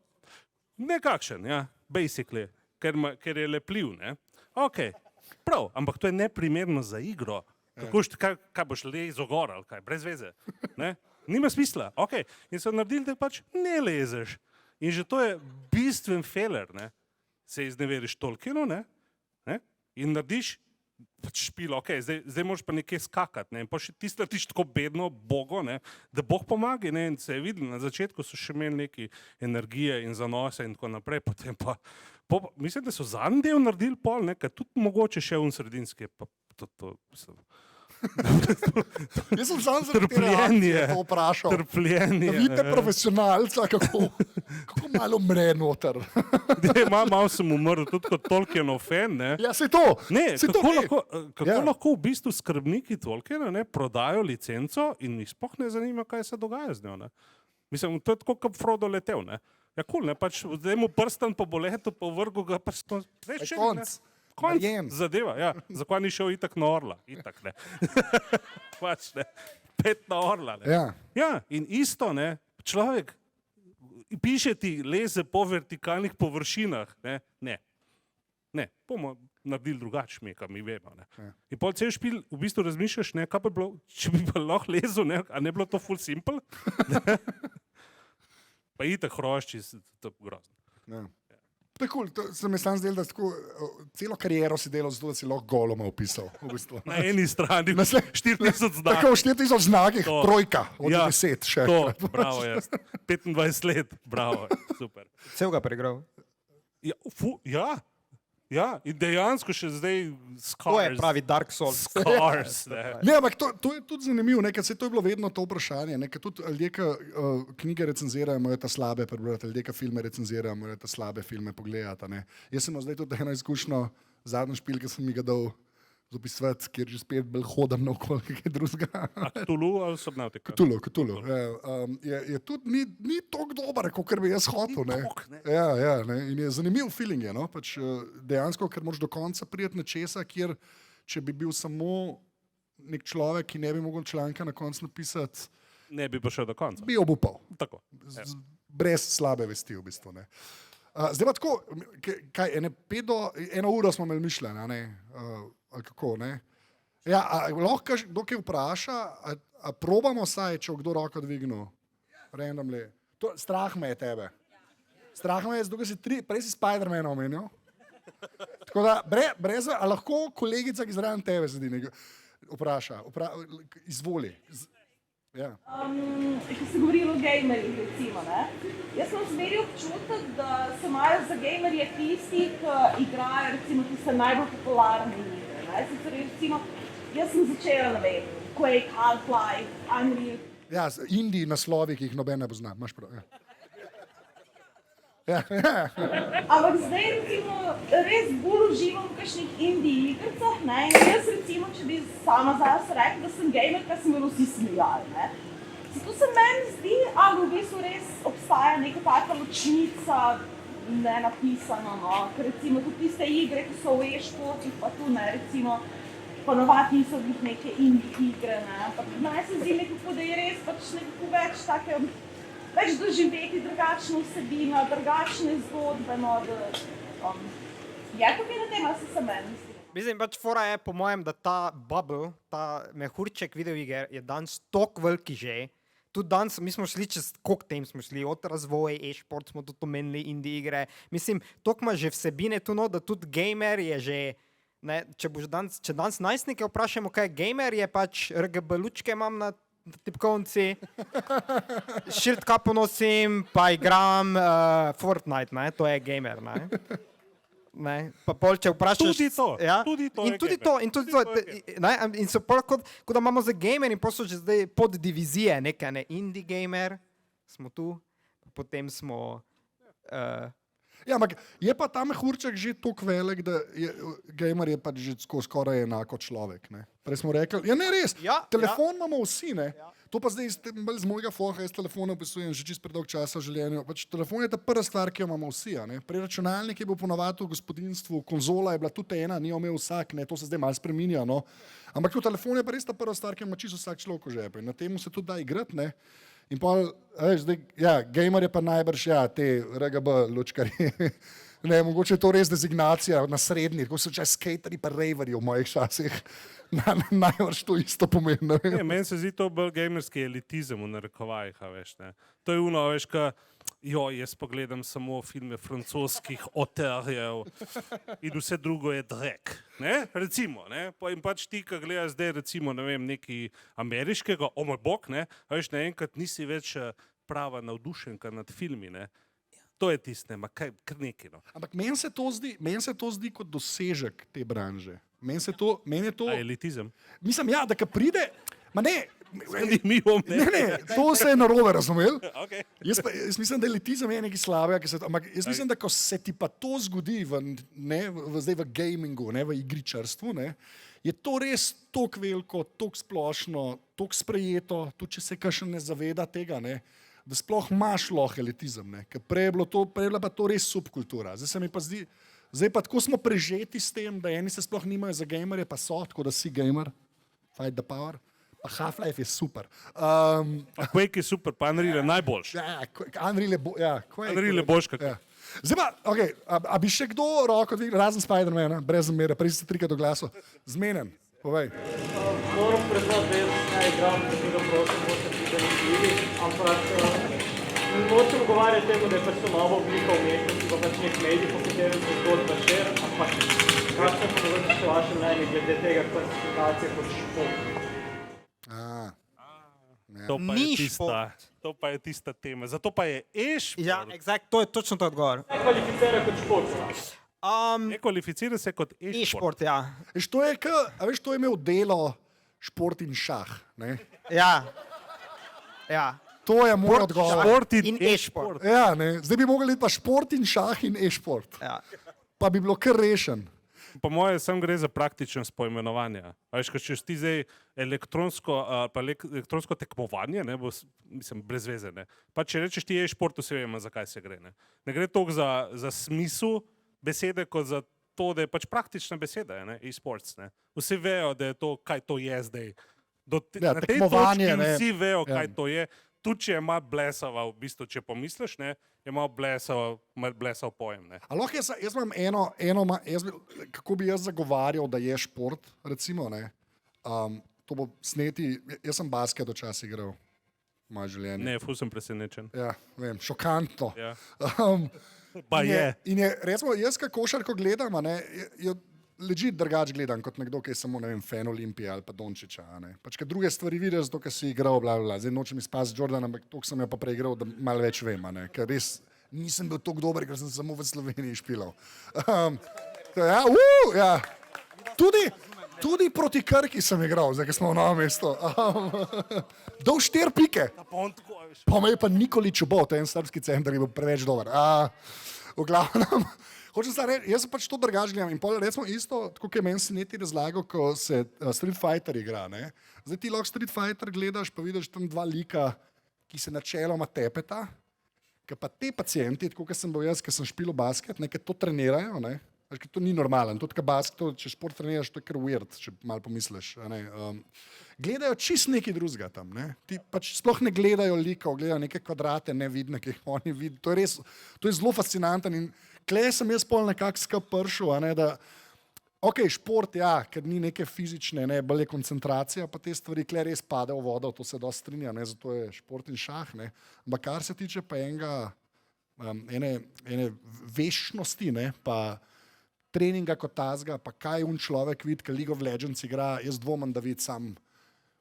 Nekakšen, ja, basically, ker je lepljiv, Ok, prav, ampak to je neprimerno za igro. Kaj boš lezel gor ali kaj, brez veze, Nima smisla, ok. In so naredili, da pač ne lezeš. In že to je bistven feler, Se izneveriš Tolkienu, In narediš špil, ok, zdaj moraš pa nekje skakati, in pa še ti narediš tako bedno Bogo, da Bog pomaga, in se je videlo, na začetku so še imeli neki energije in zanose in tako naprej, potem pa, mislim, da so zadnji del naredili pol, ker tudi mogoče še sredinski, pa to Jaz sem sam to vprašal. Trpljenje. Vidite profesionalca, kako malo mre noter. Malo sem umrl, tudi kot Tolkienov fan. Ja, se to. Kako lahko v bistvu skrbniki Tolkiena prodajo licenco in jih sploh ne zanima, kaj se dogaja z njo. Mislim, to je tako, kot Frodo letel. Ja, kul, ne, pač zdaj mu prstan po boletu, po vrgu ga pač to, zdaj še konc. Konc Verjem. zadeva, ja. Zakaj ni šel itak na orla? Itak, ne. Pač, ne. 5 na orla, ne. Ja. Ja, in isto, ne, človek piše ti leze po vertikalnih površinah, ne, ne, bomo naredili drugače, mi vemo, ne. Ja. In pol cel špil v bistvu razmišljaš, ne, kaj bi bilo, če bi pa lahko lezel, ne, a ne bilo to full simple? Pa itak hrošči, to je grozno. Ja. To je cool. To se mi sam zdelo, da si tako, celo kariero si delal zato, da si lahko goloma opisal. V bistvu. Na eni strani Nasle- 4000 znakov. Tako v 4000 znakih, To. trojka od Ja, 10 še. To, bravo, jaz. 25 let, bravo, super. Cel ga preigral. Ja, in dejansko še zdaj To je pravi Dark Souls. Scars, ne. Ne, ampak to je tudi zanimivo, ne, ker se to je bilo vedno to vprašanje, ne, ker tudi ljudje, ki knjige recenzirajo, morajo ta slabe prebrati, ljudje, ki filme recenzirajo, morajo ta slabe filme pogledati, ne. Jaz sem imel zdaj tudi eno izkušnjo, zadnjo špil, ki sem mi ga dal zapisovati, kjer že spet bolj hodam naokoli kaj drugega. A Cthulhu ali Subnautica? Cthulhu. Je tudi ni tako dober, kot bi jaz hotel. Ne. toliko, ne. Ja, ne. In je zanimiv feeling, je, no. Pač, dejansko, ker moraš do konca priti nečesa, kjer če bi bil samo nek človek, ki ne bi mogel članka na koncu napisati, Ne bi prišel do konca. bi obupal. Tako. Brez slabe vesti v bistvu. Ne. Zdaj pa tako, kaj, eno uro smo imeli mišljeno, ne? Ali kako, ne? Ja, lahko kdo kaj vpraša, a probamo saj, če bo kdo roko dvignil? Randomly. Strah me je tebe. Strah me je, zato ker si prej si Spider-Mana omenil. Tako da, brez, a lahko kolegica, ki zraven tebe sedi, vpraša, izvoli. Ja. Ko se govorilo o gamerjih, recimo, ne? Jaz sem zmeri občutek, da so imajo za gamerje tisti, ki igrajo recimo tiste najbolj popularne igre. Ne? Sicer recimo, jaz sem začela, ne vem, Quake, Half-Life, Unreal. Ja, indie naslovi, ki jih noben ne pozna. Imaš prav. Ja. Ampak zdaj recimo res bolj uživam v kakšnih indie igricah, ne? In jaz recimo, če bi sama zase rekla, da sem gamerka, se mi vsi smijali, ne? Zato se meni zdi, ali v bistvu res obstaja neka taka ločnica, ne napisano, no? Ker recimo tudi tiste igre, ki so v e-športih, pa tu ne, recimo, ponovadi niso bili neke indie igre, ne? Ampak meni se zdi nekako, da je res pač nekako več doživeti drugačno vsebino, drugačne zgodbe, no, je pa kaj na tem, ali se meni zdi. Mislim, pač fora je po mojem, da ta bubble, ta mehurček videoiger je danes toliko veliki že. Tudi danes, mi smo šli čez koliko tem smo šli, od razvoja, e-šport smo tudi omenili, indie igre. Mislim, toliko ima že vsebine tu, no, da tudi gamer je že, ne, če danes najstnike vprašamo, kaj je gamer, je pač RGB lučke imam na tipkovnici, šilt kapo nosim, pa igram Fortnite, ne, to je gamer, ne. Ne, pa pol, če vprašaš... Tudi to, ja, tudi to in je tudi gamer. to, in tudi to, ne, in so pol kot da imamo za gamer in pol so že zdaj pod divizije, nekaj, ne, indie gamer, smo tu, potem smo... Ja, ampak je pa ta mehurček že toliko velik, da je gamer je pač že skoraj enako človek. Ne? Prej smo rekli, ja ne res, Ja, telefon imamo vsi, ne? To pa zdaj z mojega foha, jaz telefon opisujem že čist predolg časa v življenju. Pač telefon je ta prva stvar, ki jo imamo vsi. Prej računalnik je bil ponovadi v gospodinjstvu, konzola je bila tudi ena, ni jo imel vsak, ne? To se zdaj malo spreminja. No? Ampak tu telefon je pa res ta prva stvar, ki jo ima čisto vsak človek v žepu. In na tem se tudi da igrati. Ne? In pa, zdaj, ja, gamer je pa najbrž, ja, te RGB lučkarji. Ne, mogoče je to res designacija na srednji, tako so čas skateri pa raverji v mojih časih. Najbrž to isto pomeni. Ne, meni se zdi to bolj gamerski elitizem v narekovajih, a veš, ne. To je ono, veš, ka, jaz pogledam samo filme francoskih autorjev in vse drugo je drek, ne, recimo, ne. In pač ti, ki gledaš zdaj, recimo, ne vem, nekaj ameriškega, o moj bog, ne, a veš, naenkrat nisi več prava navdušenka nad filmi, ne. To je tisto, kar nekaj. No. Ampak meni se to zdi kot dosežek te branže. Meni je to... A elitizem? Mislim, ja, da ka pride... Ma ne, Zanimivo mnenje. ne, to se je narobe razumel. Okay. Jaz mislim, da elitizem je nekaj slabega, ampak jaz mislim, da ko se ti pa to zgodi zdaj v gamingu, ne, v igričarstvu, ne, je to res toliko veliko, toliko splošno, toliko sprejeto, tudi če se kakšen ne zaveda tega, ne. da sploh imaš lahko elitizem. Ne? Ker prej je bila pa to res subkultura. Zdaj se mi pa zdi, zdaj pa tako smo prežeti s tem, da eni se sploh nimajo za gamerje, pa so, tako da si gamer, fight the power. Pa Half-Life je super. Quake je super, pa Unreal je najboljši. Ja, Unreal je Unreal je boljši kot. Ja. Zdaj pa, okay, a bi še kdo roko dvignil, razen Spider-mana, brez zamere, prej si 3-krat oglasil. Zmenen, povej. Moram priznati, da jaz ne igram tega prosim, boste pridelili, ampak ne močem govarjati temu, da je pač to nova oblika umetnosti, pa pač nek medij, po katerem se zgodba šer, ampak kakšno pa mogoče še vaše mnenje glede tega klasifikacije kot šport? To pa je tista tema. Zato pa je e-šport. Ja, exact, to je točno to odgovor. Ne kvalificira kot šport. Ne kvalificira se kot e-šport. E-šport, ja. Veš, to je imel delo šport in šah. Ne? Ja. Ja. To je moj odgovor. Šport In e-šport. Ja, ne? Zdaj bi mogli pa šport in šah in e-šport. Ja. Pa bi bilo kar rešen. Po mojem, sem gre za praktičnost poimenovanja. Veš, če ti zdaj elektronsko tekmovanje, ne, bo, mislim, brez veze. Ne. Pa če rečeš ti e-šport, vsi vemo, zakaj se gre. Ne gre toliko za smisel besede, kot za to, da je pač praktična beseda, e-sports. Vsi vejo, da je to, kaj to je zdaj. Na tej točki vsi vejo, kaj to je. Tudi če je malo blesava, v bistvu, če pomisliš, ne, je malo blesav pojem. Ne. Jaz imam kako bi jaz zagovarjal, da je šport, recimo, ne. To bo sneti, jaz sem basket včasih igral, moje življenje. Ne, ful sem presenečen. Ja, vem, šokantno. Ja. Pa je. In je, recimo, jaz kako košarko gledam, je ležit drugače gledam kot nekdo, ki je samo, ne vem, fan Olimpije ali pa Dončiča. Pač, ker druge stvari vidiš, zato, ker si igral, bla, bla. Zdaj nočem izpasti Jordan, ampak toliko sem jo pa preigral, da malo več vem, ker res nisem bil toliko dober, ker sem samo v Sloveniji špilal. Ja. Tudi proti Krki sem igral, zdaj, ker smo v Novem mestu. Dal 4 pike. Pa me je pa Nikolič obal, to je en srbski center, ki je bil preveč dober. V glavnem, hočem se reči, jaz sem pač to drugače gledam in pol recimo isto, tako kot je meni Sneti razlagal, ko se Street Fighter igra, ne. Zdaj ti lahko Street Fighter gledaš, pa vidiš tam 2 lika, ki se načeloma tepeta, ker pa te pacienti, tako kot sem bil jaz, ker sem špilal basket, ker to trenirajo, ne. Ker to ni normalen, tudi če šport treniraš, to je kar weird, če malo pomisliš. Gledajo čist nekaj drugega tam. Ne? Ti pač sploh ne gledajo likov, gledajo neke kvadrate nevidne, ki jih oni vidijo. To je zelo fascinanten in klej sem jaz pol nekako skup pršel, da ok, šport, ja, ker ni neke fizične, ne, bolj je koncentracija, pa te stvari klej res pade v vodo, to se dosti strinja, ne, zato je šport in šah. Ne. Ampak kar se tiče pa ene vešnosti, ne, pa treninga kot tazga, pa kaj človek vidi, ker League of Legends igra, jaz dvomim, da vidi sam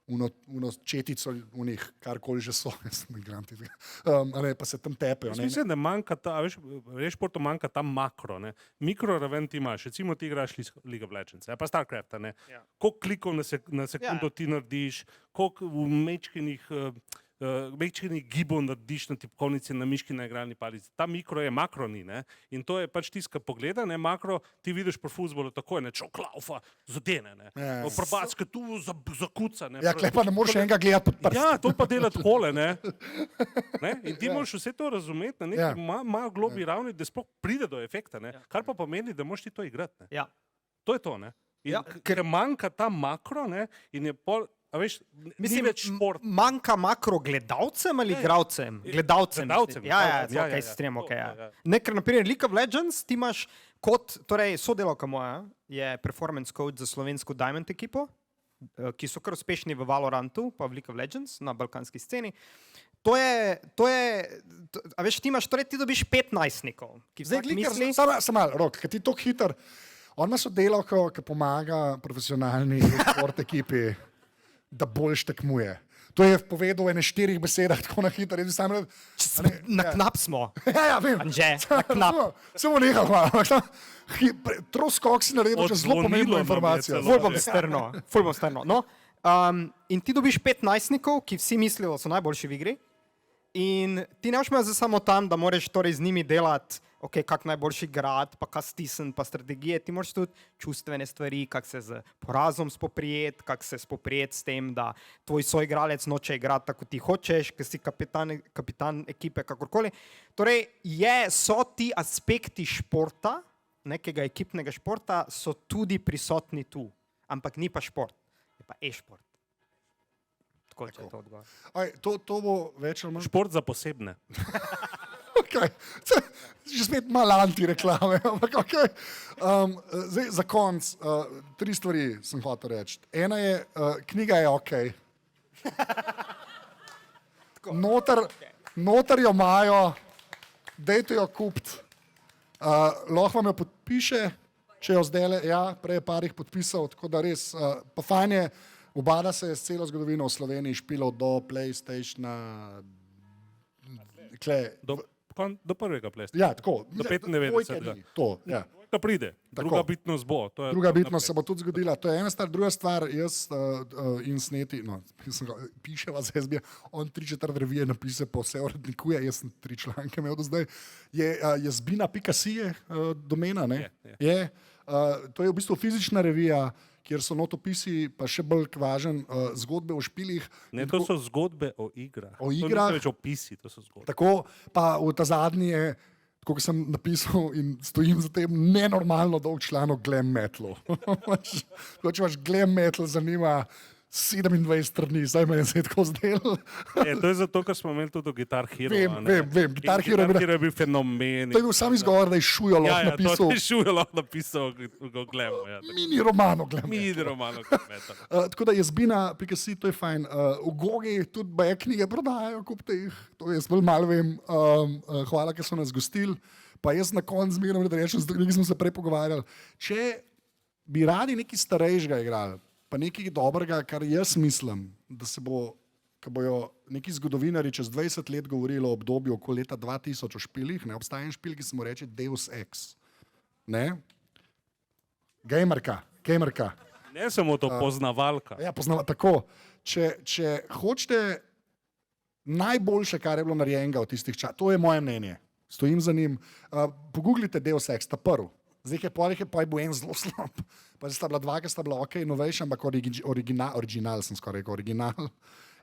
uno četico unih, karkoli že so, jaz sem migranti, pa se tam tepejo. Mislim, da manjka ta, veš, v športu manjka ta makro, ne. Mikro raven ti imaš, recimo ti igraš League of Legends, pa Starcrafta, ne. Ja. Koliko klikov na sekundo ti narediš, koliko v mečkenih gibov narediš na tipkovnici, na miški, na igralni palici. Ta mikro je makro ni, ne. In to je pač tiska pogleda, ne, makro ti vidiš pri fuzbolu takoj, ne, čok laufa, zadene, ne. Probacke tu zakuca, ne. Ja, klej pa ne moreš enega gledati pod prst. Ja, to pa dela takole, ne. In ti moraš vse to razumeti na neki malo globi ravni, da sploh pride do efekta, ne. Kar pa pomeni, da moraš ti to igrati, ne. Ja. To je to, ne. In ker manjka ta makro, ne, in je pol, a veš, ni več šport. Manjka makro gledalcem ali igralcem? Gledalcem. Ja, ok, se strem, ok. Ne, ker naprimer League of Legends ti imaš kot, torej sodelavka moja je performance coach za slovensko Diamond ekipo, ki so kar uspešni v Valorantu, pa v League of Legends na balkanski sceni. To je, a veš, ti imaš, torej ti dobiš 15-nikov, ki vsak misli... Samo malo, Rok, ker ti to hiter, on ima sodelavko, ki pomaga profesionalni šport ekipi, da boljš tekmuje. To je povedal v 4 besedah, tako na hitro. Na knap smo. Ja, vem. Anže, na knap. Samo nehal, hvala. Troskok si naredil, če zelo pomembno informacijo. Ful bom strno. No, in ti dobiš 15-nikov, ki vsi mislijo, da so najboljši v igri. In ti ne boš imel zdaj samo tam, da moraš torej z njimi delati, okay, kak najboljši grad, pa kaj stisn, pa strategije. Ti moraš tudi čustvene stvari, kak se z porazom spoprijeti, kak se spoprijeti s tem, da tvoj soigralec noče igrati tako, kot ti hočeš, ker si kapitan ekipe, kakorkoli. Torej, so ti aspekti športa, nekega ekipnega športa, so tudi prisotni tu. Ampak ni pa šport, je pa e-šport. Tako, če je to odgovor. To bo več ali manj. Šport za posebne. Okay. Že spet malo anti-reklame. Okay. Zdaj, za konc, 3 stvari sem hotel reči. Ena je, knjiga je ok. Noter jo imajo, dejte jo kupiti. Lahko vam jo podpiše, če jo zdajle, prej je par jih podpisal, tako da res, pa fajn je, obada se je s celo zgodovino v Sloveniji špilo do PlayStationa, Do prvega PlayStationa. Ja, tako. Do 95. To, ja. To pride. Druga bitnost bo. Druga bitnost se bo tudi zgodila. To je ena stvar. Druga stvar, jaz in Sneti, piševa z SB, on 3/4 revije napise, pa vse urednikuje, jaz sem 3 članke imel do zdaj. Je zbina.si domena, ne? Je. To je v bistvu fizična revija, kjer so notopisi, pa še bolj važen, zgodbe o špilih. Ne, to so zgodbe o igrah. O igrah. To niso več opisi, to so zgodbe. Tako, pa v ta zadnji je, tako kot sem napisal in stojim za tem, nenormalno dolg član o glam metalu. Če vaš glam metal zanima 27 strani, zdaj me je zdaj tako zdelo. To je zato, ker smo imeli tudi Guitar Hero. Vem. Guitar Hero je bil fenomen. To je bil sam izgovor, da je Šujo lahko napisal. To je Šujo lahko napisal o glamu. Mini roman o glamu. Tako da je zbina.si, to je fajn. V Gogi tudi baje knjige prodajajo, kupite jih. To jaz bolj malo vem. Hvala, ker so nas gostili. Pa jaz na koncu zmerom, da rečem, z drugim smo se prej pogovarjali. Če bi radi nekaj starejšega igrali, pa nekaj dobrega, kar jaz mislim, da se bo, ko bojo neki zgodovinari čez 20 let govorili o obdobju okoli leta 2000 o špilih, ne, obstaja en špil, ki se mu reče Deus Ex. Ne? Gamerka. Ne samo to, poznavalka. Ja, tako. Če hočete najboljše, kar je bilo narejenega v tistih časih, to je moje mnenje, stojim za njim, pogooglite Deus Ex, ta prvi. Zdaj je pa je bil en zelo slab. Pa sta bila 2, ki sta bila ok, novejša, ampak original sem skoraj rekel, original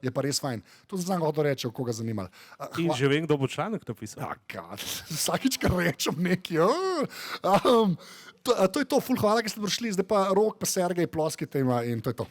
je pa res fajn. To sem samo hotel reči, koga zanimal. In že vem, kdo bo članek napisal. Vsakič, kar rečem nekaj. To je to, ful hvala, ki ste prišli, zdaj pa Rok, pa Sergej, ploskite ima in to je to.